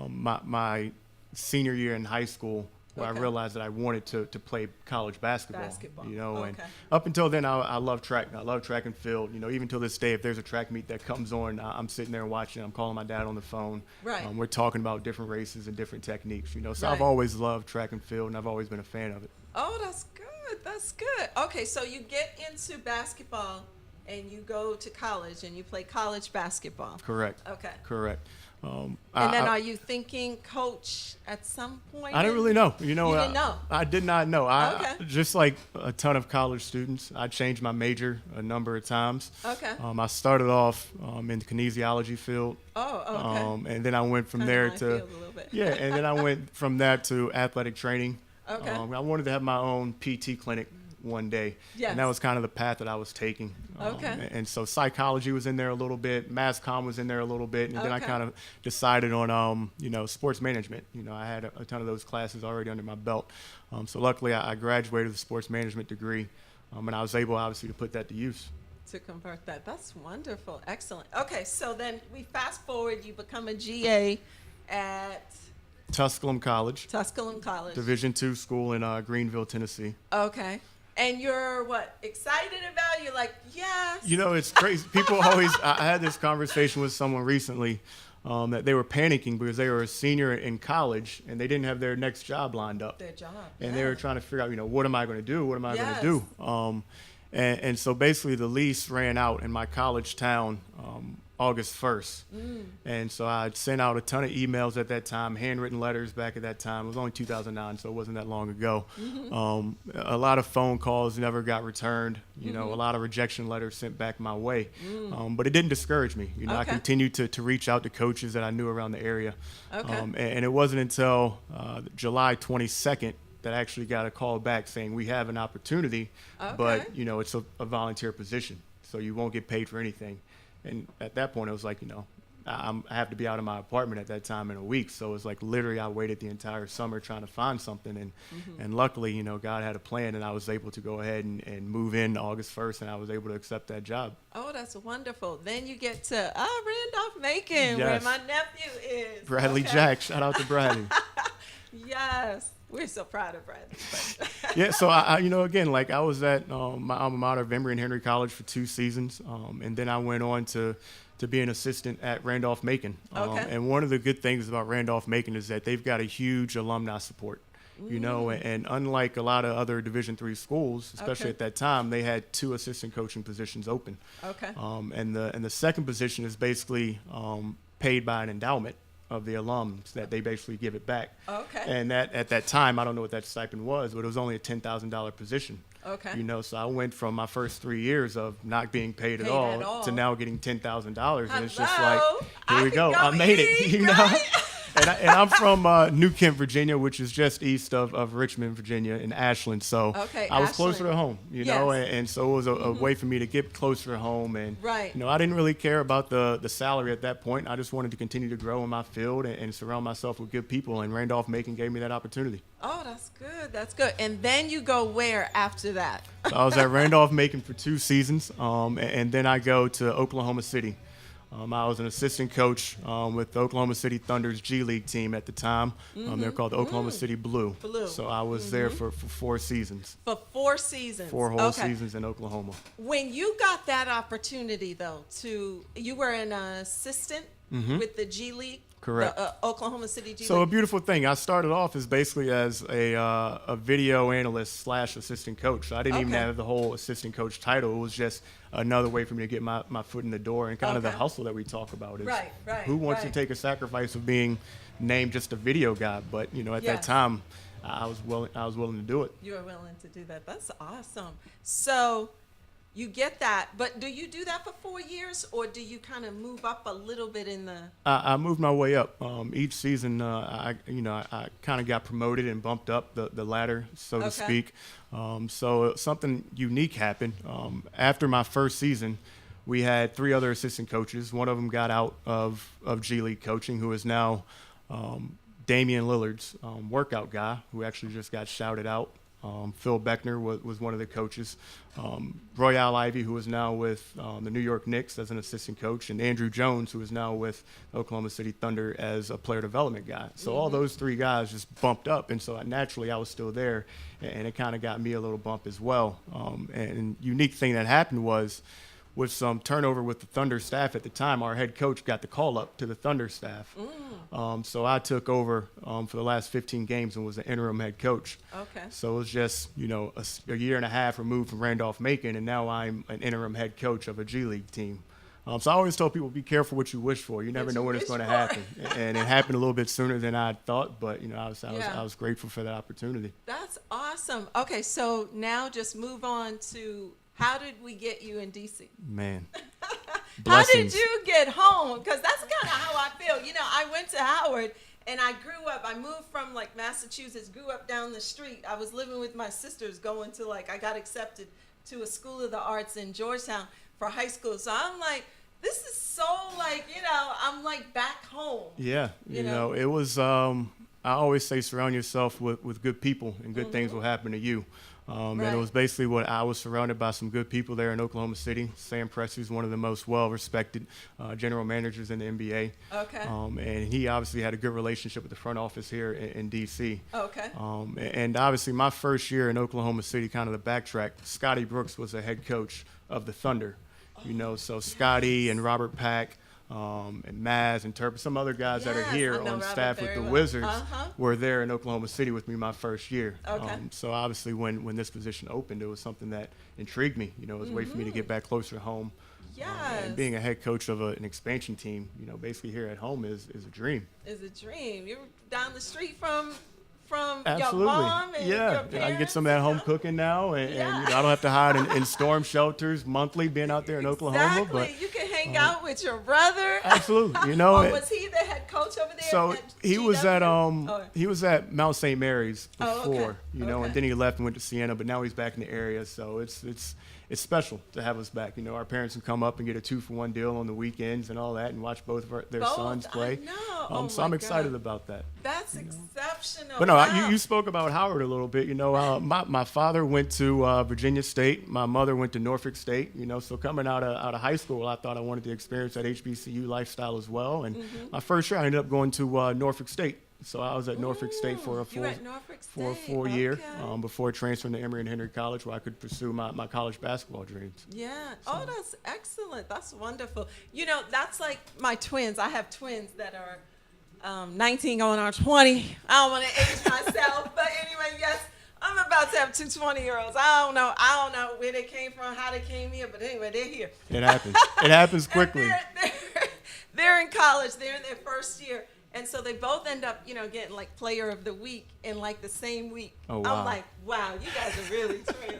S6: my senior year in high school where
S2: Okay.
S6: I realized that I wanted to play college basketball.
S2: Basketball,
S6: You know, and
S2: okay.
S6: up until then, I love track. I love track and field. You know, even till this day, if there's a track meet that comes on, I'm sitting there watching. I'm calling my dad on the phone.
S2: Right.
S6: We're talking about different races and different techniques. You know, so
S2: Right.
S6: I've always loved track and field, and I've always been a fan of it.
S2: Oh, that's good. That's good. Okay, so you get into basketball and you go to college and you play college basketball.
S6: Correct.
S2: Okay.
S6: Correct.
S2: And then are you thinking coach at some point?
S6: I didn't really know. You know,
S2: You didn't know?
S6: I did not know.
S2: Okay.
S6: Just like a ton of college students, I changed my major a number of times.
S2: Okay.
S6: I started off in the kinesiology field.
S2: Oh, okay.
S6: And then I went from
S2: Kinda
S6: there
S2: my
S6: to
S2: field a little bit.
S6: yeah, and then I went from that to athletic training.
S2: Okay.
S6: I wanted to have my own PT clinic one day,
S2: Yes.
S6: and that was kind of the path that I was taking.
S2: Okay.
S6: And so psychology was in there a little bit, mass comm was in there a little bit, and then I
S2: Okay.
S6: kind of decided on you know, sports management. You know, I had a ton of those classes already under my belt. So luckily, I graduated with a sports management degree, and I was able obviously to put that to use.
S2: To convert that. That's wonderful. Excellent. Okay, so then we fast forward, you become a GA at
S6: Tusculum College,
S2: Tusculum College.
S6: Division II school in Greenville, Tennessee.
S2: Okay. And you're what? Excited about it? You're like, yes.
S6: You know, it's crazy. People always, I had this conversation with someone recently that they were panicking because they were a senior in college and they didn't have their next job lined up.
S2: Their job.
S6: And
S2: yeah.
S6: they were trying to figure out, you know, what am I going to do? What am I going
S2: Yes.
S6: to do? And so basically the lease ran out in my college town August 1st. And so I sent out a ton of emails at that time, handwritten letters back at that time. It was only 2009, so it wasn't that long ago. A lot of phone calls never got returned. You know, a lot of rejection letters sent back my way. But it didn't discourage me. You know, I
S2: Okay.
S6: continued to reach out to coaches that I knew around the area.
S2: Okay.
S6: And it wasn't until July 22nd that I actually got a call back saying we have an opportunity,
S2: Okay.
S6: but you know, it's a volunteer position, so you won't get paid for anything. And at that point, it was like, you know, I have to be out of my apartment at that time in a week. So it was like literally I waited the entire summer trying to find something. And luckily, you know, God had a plan and I was able to go ahead and move in August 1st and I was able to accept that job.
S2: Oh, that's wonderful. Then you get to Randolph-Macon, where
S6: Yes.
S2: my nephew is.
S6: Bradley
S2: Okay.
S6: Jack, shout out to Bradley.
S2: Yes.
S1: We're so proud of Bradley. But
S6: Yeah, so I again, like I was at my alma mater of Emory and Henry College for 2 seasons, and then I went on to be an assistant at Randolph-Macon.
S1: Okay.
S6: And one of the good things about Randolph-Macon is that they've got a huge alumni support. And unlike a lot of other Division III schools, especially
S1: Okay.
S6: at that time, they had 2 assistant coaching positions open.
S1: Okay.
S6: And the second position is basically paid by an endowment of the alums that they basically give it back.
S1: Okay.
S6: And that at that time, I don't know what that stipend was, but it was only a $10,000 position.
S1: Okay.
S6: So I went from my first 3 years of not being paid at
S1: Paid
S6: all,
S1: at all.
S6: to now getting $10,000, and it's just like,
S1: Hello?
S6: here
S1: I
S6: we
S1: could
S6: go,
S1: go
S6: I made
S1: eat,
S6: it, you know.
S1: right?
S6: And I'm from New Kent, Virginia, which is just east of Richmond, Virginia, in Ashland. So
S1: Okay,
S6: I was
S1: Ashland.
S6: closer to home, know,
S1: Yes.
S6: and so it was a way for me to get closer to home. And
S1: Right.
S6: I didn't really care about the salary at that point. I just wanted to continue to grow in my field and surround myself with good people. And Randolph-Macon gave me that opportunity.
S1: Oh, that's good. That's good. And then you go where after that?
S6: So I was at Randolph-Macon for 2 seasons, and then I go to Oklahoma City. I was an assistant coach with the Oklahoma City Thunder's G League team at the time. They're called the Oklahoma City Blue.
S1: Blue.
S6: So I was there for 4 seasons,
S1: For 4 seasons.
S6: 4 whole
S1: Okay.
S6: seasons in Oklahoma.
S1: When you got that opportunity, though, you were an assistant with the G League?
S6: Correct.
S1: The Oklahoma City G
S6: So a
S1: League?
S6: beautiful thing. I started off as basically as a video analyst / assistant coach. So I didn't even
S1: Okay.
S6: have the whole assistant coach title. It was just another way for me to get my foot in the door, and kind of the
S1: Okay.
S6: hustle that we talk about. Is
S1: Right,
S6: who wants
S1: right.
S6: to take a sacrifice of being named just a video guy? But at
S1: Yes.
S6: that time, I was willing to do it.
S1: You were willing to do that. That's awesome. So you get that, but do you do that for 4 years, or do you kind of move up a little bit in the?
S6: I moved my way up. Each season, I kind of got promoted and bumped up the ladder, so to
S1: Okay.
S6: speak. So something unique happened. After my first season, we had 3 other assistant coaches. One of them got out of G League coaching, who is now Damian Lillard's workout guy, who actually just got shouted out. Phil Beckner was one of the coaches. Royale Ivy, who is now with the New York Knicks as an assistant coach, and Andrew Jones, who is now with Oklahoma City Thunder as a player development guy. So all those 3 guys just bumped up, and so naturally I was still there, and it kind of got me a little bump as well. And unique thing that happened was, with some turnover with the Thunder staff at the time, our head coach got the call up to the Thunder staff. So I took over for the last 15 games and was the interim head coach.
S1: Okay.
S6: So it was just, a year and a half removed from Randolph-Macon, and now I'm an interim head coach of a G League team. So I always tell people, be careful what you wish for. You never
S1: What
S6: know
S1: you
S6: when it's
S1: wish
S6: going to
S1: for.
S6: happen. And it happened a little bit sooner than I thought, but
S1: Yeah.
S6: I was grateful for that opportunity.
S1: That's awesome. Okay, so now just move on to how did we get you in DC?
S6: Man.
S1: How
S6: Blessings.
S1: did you get home? Because that's kind of how I feel. I went to Howard and I grew up. I moved from like Massachusetts, grew up down the street. I was living with my sisters going to I got accepted to a School of the Arts in Georgetown for high school. So I'm like, this is so I'm like back home.
S6: Yeah,
S1: You know?
S6: it was. I always say, surround yourself with good people, and good things will happen to you. And
S1: Right.
S6: it was basically what I was surrounded by, some good people there in Oklahoma City. Sam Pressey is one of the most well-respected general managers in the NBA.
S1: Okay.
S6: And he obviously had a good relationship with the front office here in D.C.
S1: Okay.
S6: And obviously, my first year in Oklahoma City, kind of the backtrack, Scotty Brooks was the head coach of the Thunder. So Scotty and Robert Pack, and Maz and Turp, some other guys that are
S1: Yes,
S6: here
S1: I know
S6: on
S1: Robert
S6: staff with
S1: very
S6: the
S1: well.
S6: Wizards
S1: Uh-huh.
S6: were there in Oklahoma City with me my first year.
S1: Okay.
S6: So obviously when this position opened, it was something that intrigued me. It was a way for me to get back closer to home.
S1: Yes.
S6: And being a head coach of an expansion team, basically here at home is a dream.
S1: Is a dream. You're down the street from
S6: Absolutely.
S1: your mom and
S6: yeah.
S1: your
S6: And I
S1: parents.
S6: can get some of that home cooking now, and
S1: Yeah.
S6: I don't have to hide in storm shelters monthly being out there in Oklahoma.
S1: Exactly.
S6: But
S1: You can hang out with your brother.
S6: absolutely,
S1: Or
S6: it-
S1: was he the head coach over there?
S6: So
S1: at
S6: he was at
S1: GW? Oh.
S6: he was at Mount St. Mary's
S1: Oh, okay.
S6: before,
S1: Okay.
S6: and then he left and went to Siena, but now he's back in the area. So it's special to have us back. Our parents can come up and get a 2-for-1 deal on the weekends and all that, and watch both of their
S1: Both?
S6: sons play.
S1: I know. Oh
S6: So
S1: my
S6: I'm excited
S1: God.
S6: about that.
S1: That's exceptional.
S6: But no,
S1: Wow.
S6: you spoke about Howard a little bit. My father went to Virginia State. My mother went to Norfolk State. So coming out of high school, I thought I wanted to experience that HBCU lifestyle as well. And my first year, I ended up going to Norfolk State So I was at Norfolk State for a
S1: You were at Norfolk State.
S6: year
S1: Okay.
S6: before transferring to Emory and Henry College, where I could pursue my college basketball dreams.
S1: Yeah. Oh, that's excellent. That's wonderful. You know, that's like my twins. I have twins that are 19 going on 20. I don't want to age myself, but anyway, yes, I'm about to have two 20-year-olds. I don't know where they came from, how they came here, but anyway, they're here.
S6: It happens. It happens
S1: And
S6: quickly.
S1: they're in college. They're in their first year. And so they both end up, getting like player of the week in like the same week.
S6: Oh, wow.
S1: I'm like, wow, you guys are really twins.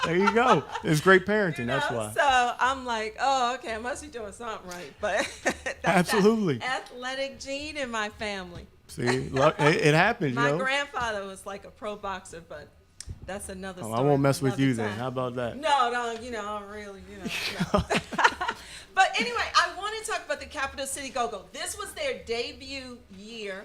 S6: There you go. It's great parenting.
S1: You
S6: That's
S1: know?
S6: why.
S1: So I'm like, oh, okay, I must be doing something right. But that's
S6: Absolutely.
S1: that athletic gene in my family.
S6: See, look, it happens.
S1: My
S6: you know.
S1: grandfather was like a pro boxer, but that's another story.
S6: I won't mess
S1: for
S6: with
S1: another
S6: you then.
S1: time.
S6: How about that?
S1: No, I'm really, no. But anyway, I want to talk about the Capital City Go-Go. This was their debut year.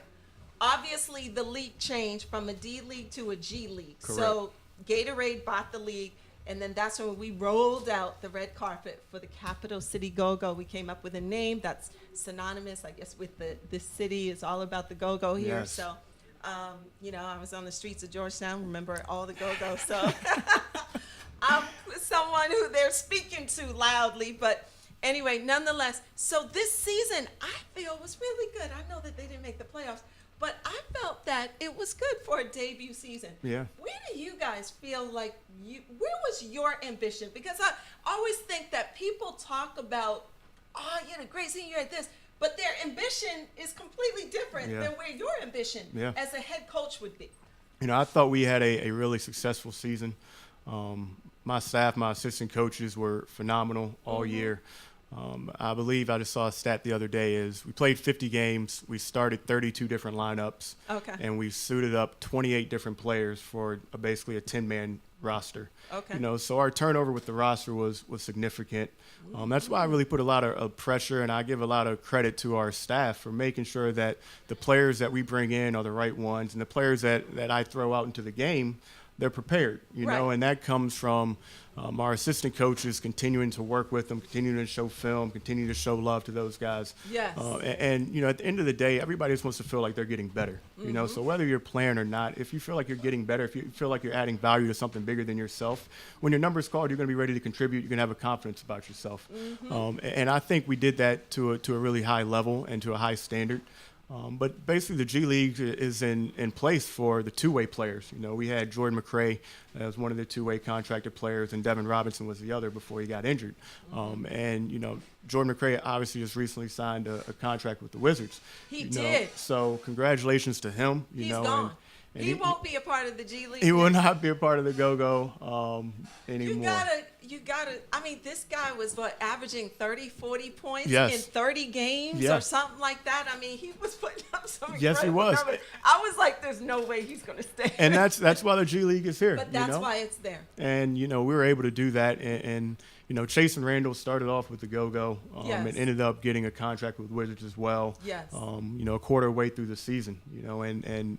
S1: Obviously, the league changed from a D League to a G League.
S6: Correct.
S1: So Gatorade bought the league, and then that's when we rolled out the red carpet for the Capital City Go-Go. We came up with a name that's synonymous, I guess, with this city. It's all about the Go-Go here.
S6: Yes.
S1: So, I was on the streets of Georgetown, remember all the Go-Go. So I'm someone who they're speaking to loudly, but anyway, nonetheless, so this season I feel was really good. I know that they didn't make the playoffs, but I felt that it was good for a debut season.
S6: Yeah.
S1: Where do you guys feel like where was your ambition? Because I always think that people talk about, oh, you had a great senior year at this, but their ambition is completely different
S6: Yeah.
S1: than where your ambition
S6: Yeah.
S1: as a head coach would be.
S6: I thought we had a really successful season. My staff, my assistant coaches were phenomenal all year. I believe I just saw a stat the other day is we played 50 games. We started 32 different lineups.
S1: Okay.
S6: And we suited up 28 different players for basically a 10-man roster.
S1: Okay.
S6: So our turnover with the roster was significant. That's why I really put a lot of pressure, and I give a lot of credit to our staff for making sure that the players that we bring in are the right ones, and the players that I throw out into the game, they're prepared,
S1: Right.
S6: and that comes from our assistant coaches continuing to work with them, continuing to show film, continue to show love to those guys.
S1: Yes.
S6: And at the end of the day, everybody just wants to feel like they're getting better, so whether you're playing or not, if you feel like you're getting better, if you feel like you're adding value to something bigger than yourself, when your number's called, you're going to be ready to contribute, you're going to have a confidence about yourself. And I think we did that to a really high level and to a high standard. But basically, the G League is in place for the two-way players. We had Jordan McRae as one of the two-way contracted players, and Devin Robinson was the other before he got injured. And Jordan McRae obviously just recently signed a contract with the Wizards.
S1: He did.
S6: So congratulations to him.
S1: He's
S6: and,
S1: gone.
S6: and
S1: He won't be a part of the G League.
S6: He will not be a part of the Go-Go anymore.
S1: You gotta, I mean, this guy was averaging 30, 40 points
S6: Yes.
S1: in 30 games or
S6: Yes.
S1: something like that. I mean, he was putting up some
S6: Yes, he
S1: incredible
S6: was.
S1: numbers. I was like, there's no way he's going to stay.
S6: And that's why the G League is here.
S1: But that's why it's there.
S6: And we were able to do that, and Chase and Randall started off with the Go-Go,
S1: Yes.
S6: and ended up getting a contract with Wizards as well.
S1: Yes.
S6: A quarter way through the season, and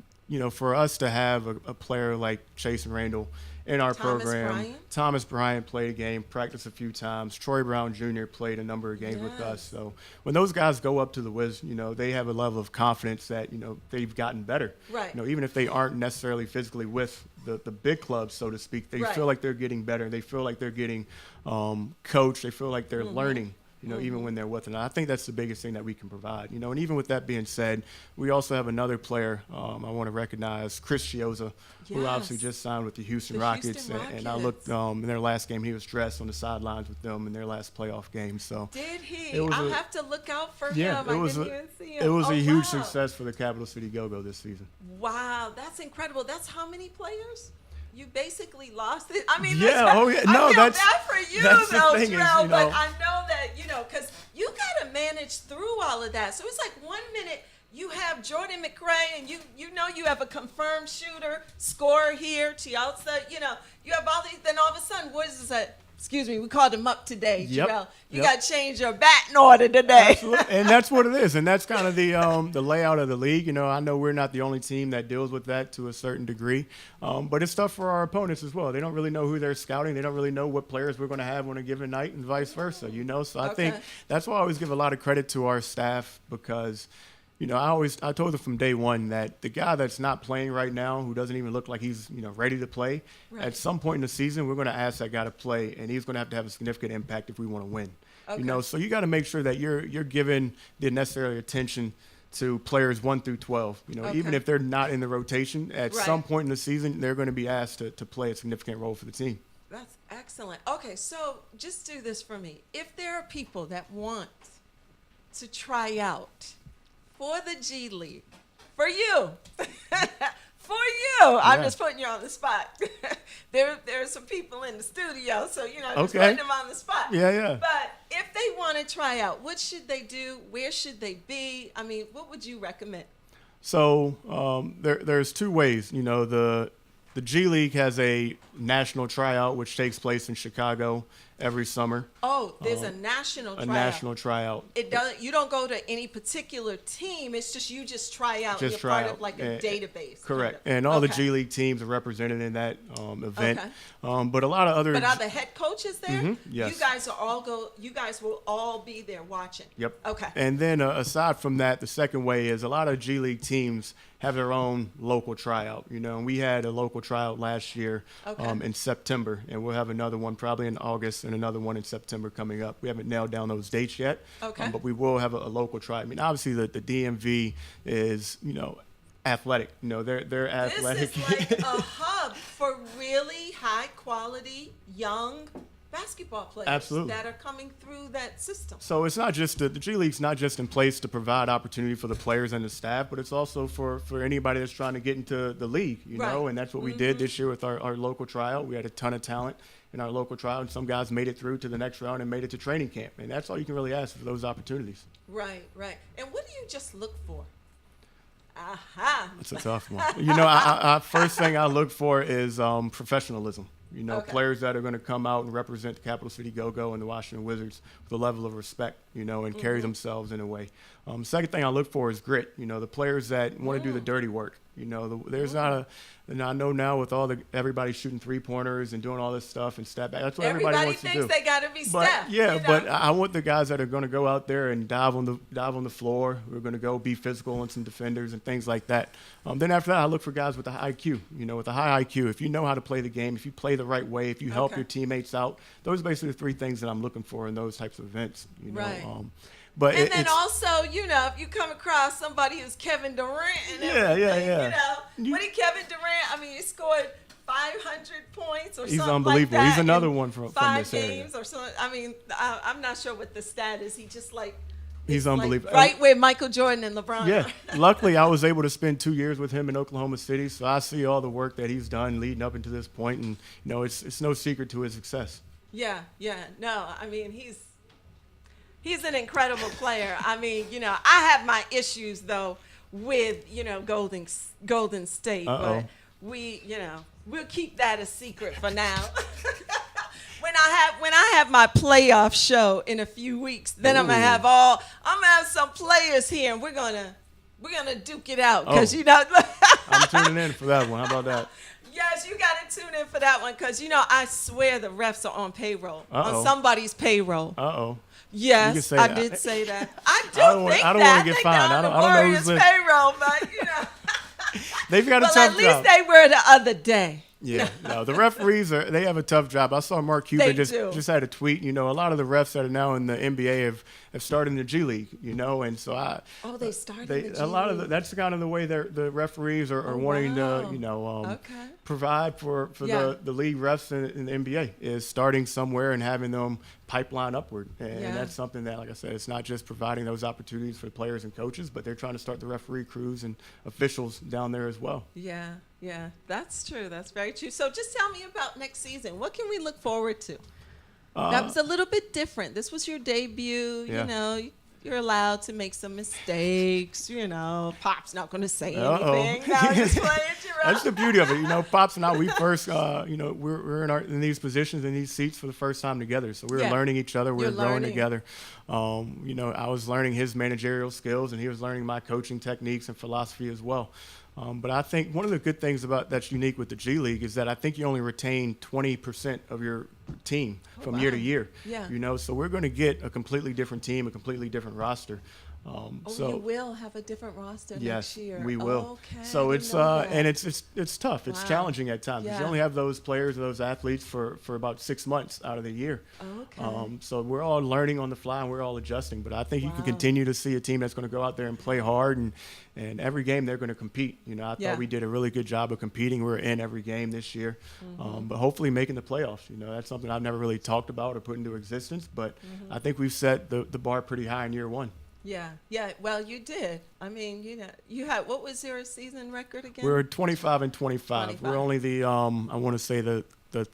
S6: for us to have a player like Chase and Randall in our
S1: Thomas
S6: program.
S1: Bryant?
S6: Thomas Bryant played a game, practiced a few times. Troy Brown Jr. played a number of games with
S1: Yes.
S6: us. So when those guys go up to the Wiz, they have a level of confidence that they've gotten better.
S1: Right.
S6: Even if they aren't necessarily physically with the big clubs, so to speak, they
S1: Right.
S6: feel like they're getting better. They feel like they're getting coached. They feel like they're
S1: Mm-hmm.
S6: learning. Even when they're with them. I think that's the biggest thing that we can provide. And even with that being said, we also have another player I want to recognize, Chris Chioza, who obviously
S1: Yes.
S6: just signed with the Houston
S1: The
S6: Rockets.
S1: Houston
S6: And I looked in their last game, he was dressed on the sidelines with them in their last playoff game. So
S1: Did he?
S6: It was
S1: I'll
S6: a-
S1: have to look out for
S6: yeah,
S1: him.
S6: it was
S1: I didn't even see him.
S6: it was
S1: Oh,
S6: a huge
S1: wow.
S6: success for the Capital City Go-Go this season.
S1: Wow, that's incredible. That's how many players? You basically lost it. I mean,
S6: Yeah,
S1: listen,
S6: oh, yeah.
S1: I
S6: No,
S1: feel
S6: that's-
S1: bad for you,
S6: that's the
S1: though,
S6: thing is,
S1: Terrell, but I know that, because you got to manage through all of that. So it's like 1 minute you have Jordan McRae, and you have a confirmed shooter, scorer here, Chialza, you have all these, then all of a sudden, what is this? Excuse me, we called him up today,
S6: Yep,
S1: Terrell. You
S6: yep.
S1: got to change your batting order today.
S6: Absolutely. And that's what it is. And that's kind of the layout of the league. I know we're not the only team that deals with that to a certain degree. But it's tough for our opponents as well. They don't really know who they're scouting. They don't really know what players we're going to have on a given night and vice versa, So I think
S1: Okay.
S6: that's why I always give a lot of credit to our staff because You know, I told them from day one that the guy that's not playing right now, who doesn't even look like he's, ready to play,
S1: Right.
S6: at some point in the season, we're going to ask that guy to play, and he's going to have a significant impact if we want to win.
S1: Okay.
S6: So you got to make sure that you're giving the necessary attention to players 1 through 12. Even
S1: Okay.
S6: if they're not in the rotation, at
S1: Right.
S6: some point in the season, they're going to be asked to play a significant role for the team.
S1: That's excellent. Okay, so just do this for me. If there are people that want to try out for the G League, for you, for you, I'm
S6: Yeah.
S1: just putting you on the spot. There are some people in the studio, so just
S6: Okay.
S1: putting them on the spot.
S6: Yeah, yeah.
S1: But if they want to try out, what should they do? Where should they be? I mean, what would you recommend?
S6: So there's two ways. The G League has a national tryout, which takes place in Chicago every summer.
S1: Oh, there's a national
S6: A
S1: tryout.
S6: national tryout.
S1: It doesn't. You don't go to any particular team. It's just you just try out.
S6: Just
S1: You're
S6: try
S1: part
S6: out.
S1: of like a database.
S6: Correct.
S1: kind of.
S6: And all the
S1: Okay.
S6: G League teams are represented in that event.
S1: Okay.
S6: But a lot of other.
S1: But are the head coaches there?
S6: yes.
S1: You guys are all go. You guys will all be there watching.
S6: Yep.
S1: Okay.
S6: And then aside from that, the second way is a lot of G League teams have their own local tryout. And we had a local tryout last year
S1: Okay.
S6: in September, and we'll have another one probably in August and another one in September coming up. We haven't nailed down those dates yet,
S1: Okay.
S6: but we will have a local tryout. I mean, obviously the DMV is athletic. They're athletic.
S1: This is like a hub for really high quality young basketball players
S6: Absolutely.
S1: that are coming through that system.
S6: So it's not just the G League's not just in place to provide opportunity for the players and the staff, but it's also for anybody that's trying to get into the league,
S1: Right.
S6: And that's what we did this year with our local tryout. We had a ton of talent in our local tryout, and some guys made it through to the next round and made it to training camp. And that's all you can really ask for those opportunities.
S1: Right. Right. And what do you just look for? Aha.
S6: It's a tough one. I first thing I look for is professionalism.
S1: Okay.
S6: Players that are going to come out and represent the Capital City Go-Go and the Washington Wizards with a level of respect, and carry themselves in a way. Second thing I look for is grit. The players that want to do the dirty work. There's not a, and I know now with everybody shooting 3-pointers and doing all this stuff and step back. That's what everybody wants to do.
S1: thinks they got to be
S6: But
S1: Steph.
S6: yeah, but I want the guys that are going to go out there and dive on the floor. We're going to go be physical on some defenders and things like that. Then after that, I look for guys with a high IQ. With a high IQ, if you know how to play the game, if you play the right way, if you help
S1: Okay.
S6: your teammates out, those are basically the three things that I'm looking for in those types of events.
S1: Right.
S6: But
S1: And then
S6: it's,
S1: also, if you come across somebody who's Kevin Durant and
S6: Yeah,
S1: everything,
S6: yeah.
S1: What did Kevin Durant? I mean, he scored 500 points or
S6: He's
S1: something
S6: unbelievable.
S1: like that.
S6: He's another
S1: in
S6: one from
S1: 5
S6: this area.
S1: games or something. I mean, I'm not sure what the stat is. He just
S6: He's
S1: like
S6: unbelievable.
S1: right where Michael Jordan and LeBron
S6: Yeah,
S1: are.
S6: luckily I was able to spend 2 years with him in Oklahoma City, so I see all the work that he's done leading up into this point, and it's no secret to his success.
S1: Yeah. No, I mean, he's an incredible player. I mean, I have my issues though with Golden State,
S6: Uh-oh.
S1: but we'll keep that a secret for now. When I have my playoff show in a few weeks, then I'm gonna have some players here, and we're gonna duke it out because
S6: I'm tuning in for that one. How about that?
S1: Yes, you got to tune in for that one because I swear the refs are on payroll,
S6: Uh-oh.
S1: on somebody's payroll.
S6: Uh-oh.
S1: Yes,
S6: You can say
S1: I
S6: that.
S1: did say that. I do
S6: I don't wanna-
S1: think
S6: I don't
S1: that.
S6: wanna get
S1: think
S6: fined.
S1: they're on
S6: I don't
S1: the
S6: know who's
S1: Warriors
S6: listening.
S1: payroll, but
S6: They've got a
S1: well,
S6: tough
S1: at least
S6: job.
S1: they were the other day.
S6: Yeah, no, the referees they have a tough job. I saw Mark Cuban
S1: They
S6: just
S1: do.
S6: had a tweet. A lot of the refs that are now in the NBA have started in the G League. And so
S1: They started
S6: they
S1: the G
S6: a lot of
S1: League.
S6: that's kind of the way the referees are wanting
S1: wow.
S6: to
S1: Okay.
S6: provide for
S1: Yeah.
S6: the league refs in the NBA is starting somewhere and having them pipeline upward, and
S1: Yeah.
S6: that's something that, like I said, it's not just providing those opportunities for players and coaches, but they're trying to start the referee crews and officials down there as well.
S1: Yeah, that's true. That's very true. So just tell me about next season. What can we look forward to? That was a little bit different. This was your debut.
S6: Yeah.
S1: You're allowed to make some mistakes. Pop's not going to say
S6: Uh-oh.
S1: anything. No, just playing you
S6: That's the beauty of it. Pops and I, we first, we're in these positions, in these seats for the first time together. So we were
S1: Yeah.
S6: learning each other. We
S1: You're
S6: were growing
S1: learning.
S6: together. I was learning his managerial skills, and he was learning my coaching techniques and philosophy as well. But I think one of the good things that's unique with the G League is that I think you only retain 20% of your team from year to year.
S1: Yeah.
S6: So we're going to get a completely different team, a completely different roster.
S2: So you will have a different roster
S6: yes,
S2: next year.
S6: we will.
S2: Okay,
S6: So
S2: I
S6: it's
S2: didn't know that.
S6: and it's tough. It's
S2: Wow.
S6: challenging at times. 'Cause
S2: Yeah.
S6: you only have those players, those athletes for about 6 months out of the year.
S2: Okay.
S6: So we're all learning on the fly and we're all adjusting. But I think you can
S2: Wow.
S6: continue to see a team that's going to go out there and play hard and every game they're going to compete. You know, I
S2: Yeah.
S6: thought we did a really good job of competing. We're in every game this year,
S2: Mm-hmm.
S6: but hopefully making the playoffs. You know, that's something I've never really talked about or put into existence. But
S2: Mm-hmm.
S6: I think we've set the bar pretty high in year one.
S2: Yeah. Yeah. Well, you did. I mean, you had, what was your season record again?
S6: We're 25 and 25.
S2: 25.
S6: We're only the I want to say the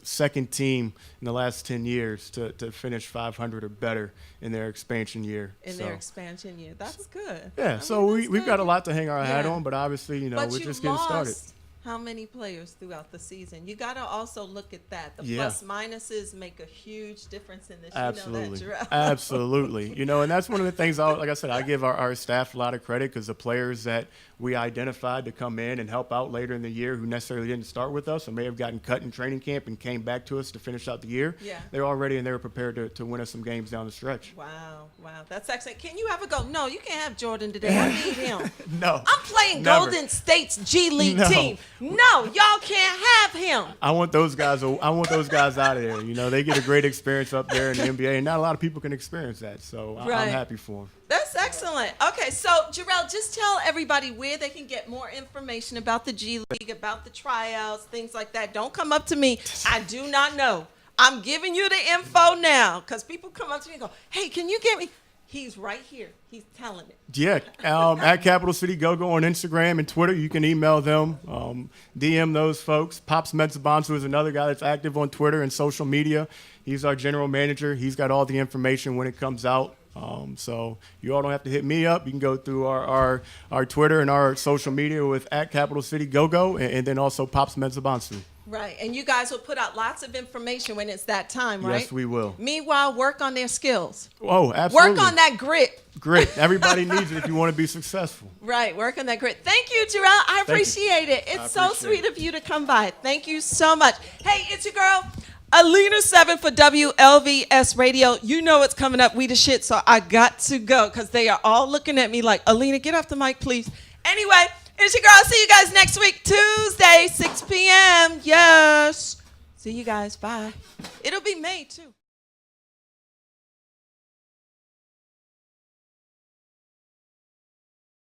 S6: second team in the last 10 years to finish 500 or better in their expansion year.
S2: in their expansion year. That's good.
S6: Yeah,
S2: I
S6: so
S2: mean, that's
S6: we've got a
S2: good.
S6: lot to hang our hat
S2: Yeah.
S6: on, but obviously, you know,
S2: But
S6: we're
S2: you
S6: just getting started.
S2: lost how many players throughout the season? You got to also look at that. The
S6: Yeah.
S2: plus minuses make a huge difference in this.
S6: Absolutely.
S2: You know that, Jarrell.
S6: Absolutely. You know, and that's one of the things, like I said, I give our staff a lot of credit because the players that we identified to come in and help out later in the year who necessarily didn't start with us or may have gotten cut in training camp and came back to us to finish out the year,
S2: Yeah.
S6: they're all ready and they were prepared to win us some games down the stretch.
S2: Wow, that's excellent. Can you ever go? No, you can't have Jordan today. I need him.
S6: No.
S2: I'm playing
S6: Never.
S2: Golden State's G League
S6: No.
S2: team. No, y'all can't have him.
S6: I want those guys out of there. You know, they get a great experience up there in the NBA, and not a lot of people can experience that. So
S2: Right.
S6: I'm happy for them.
S2: That's excellent. Okay, so Jarrell, just tell everybody where they can get more information about the G League, about the tryouts, things like that. Don't come up to me. I do not know. I'm giving you the info now because people come up to me and go, "Hey, can you get me?" He's right here. He's telling it.
S6: Yeah, at Capital City Go-Go on Instagram and Twitter. You can email them, DM those folks. Pops Mensabonsu is another guy that's active on Twitter and social media. He's our general manager. He's got all the information when it comes out. So you all don't have to hit me up. You can go through our Twitter and our social media with at Capital City Go-Go and then also Pops Mensabonsu.
S2: Right, and you guys will put out lots of information when it's that time, right?
S6: Yes, we will.
S2: Meanwhile, work on their skills.
S6: Oh, absolutely.
S2: Work on that grit.
S6: Grit. Everybody needs it if you want to be successful.
S2: Right, work on that grit. Thank you, Jarrell. I
S6: Thank you.
S2: appreciate it.
S6: I
S2: It's so
S6: appreciate
S2: sweet of you to come by. Thank you so much. Hey, it's your girl, Alina 7 for WLVS Radio. You know what's coming up. We the shit, so I got to go because they are all looking at me like, Alina, get off the mic, please. Anyway, it's your girl. See you guys next week, Tuesday, 6 p.m. Yes. See you guys. Bye. It'll be May, too.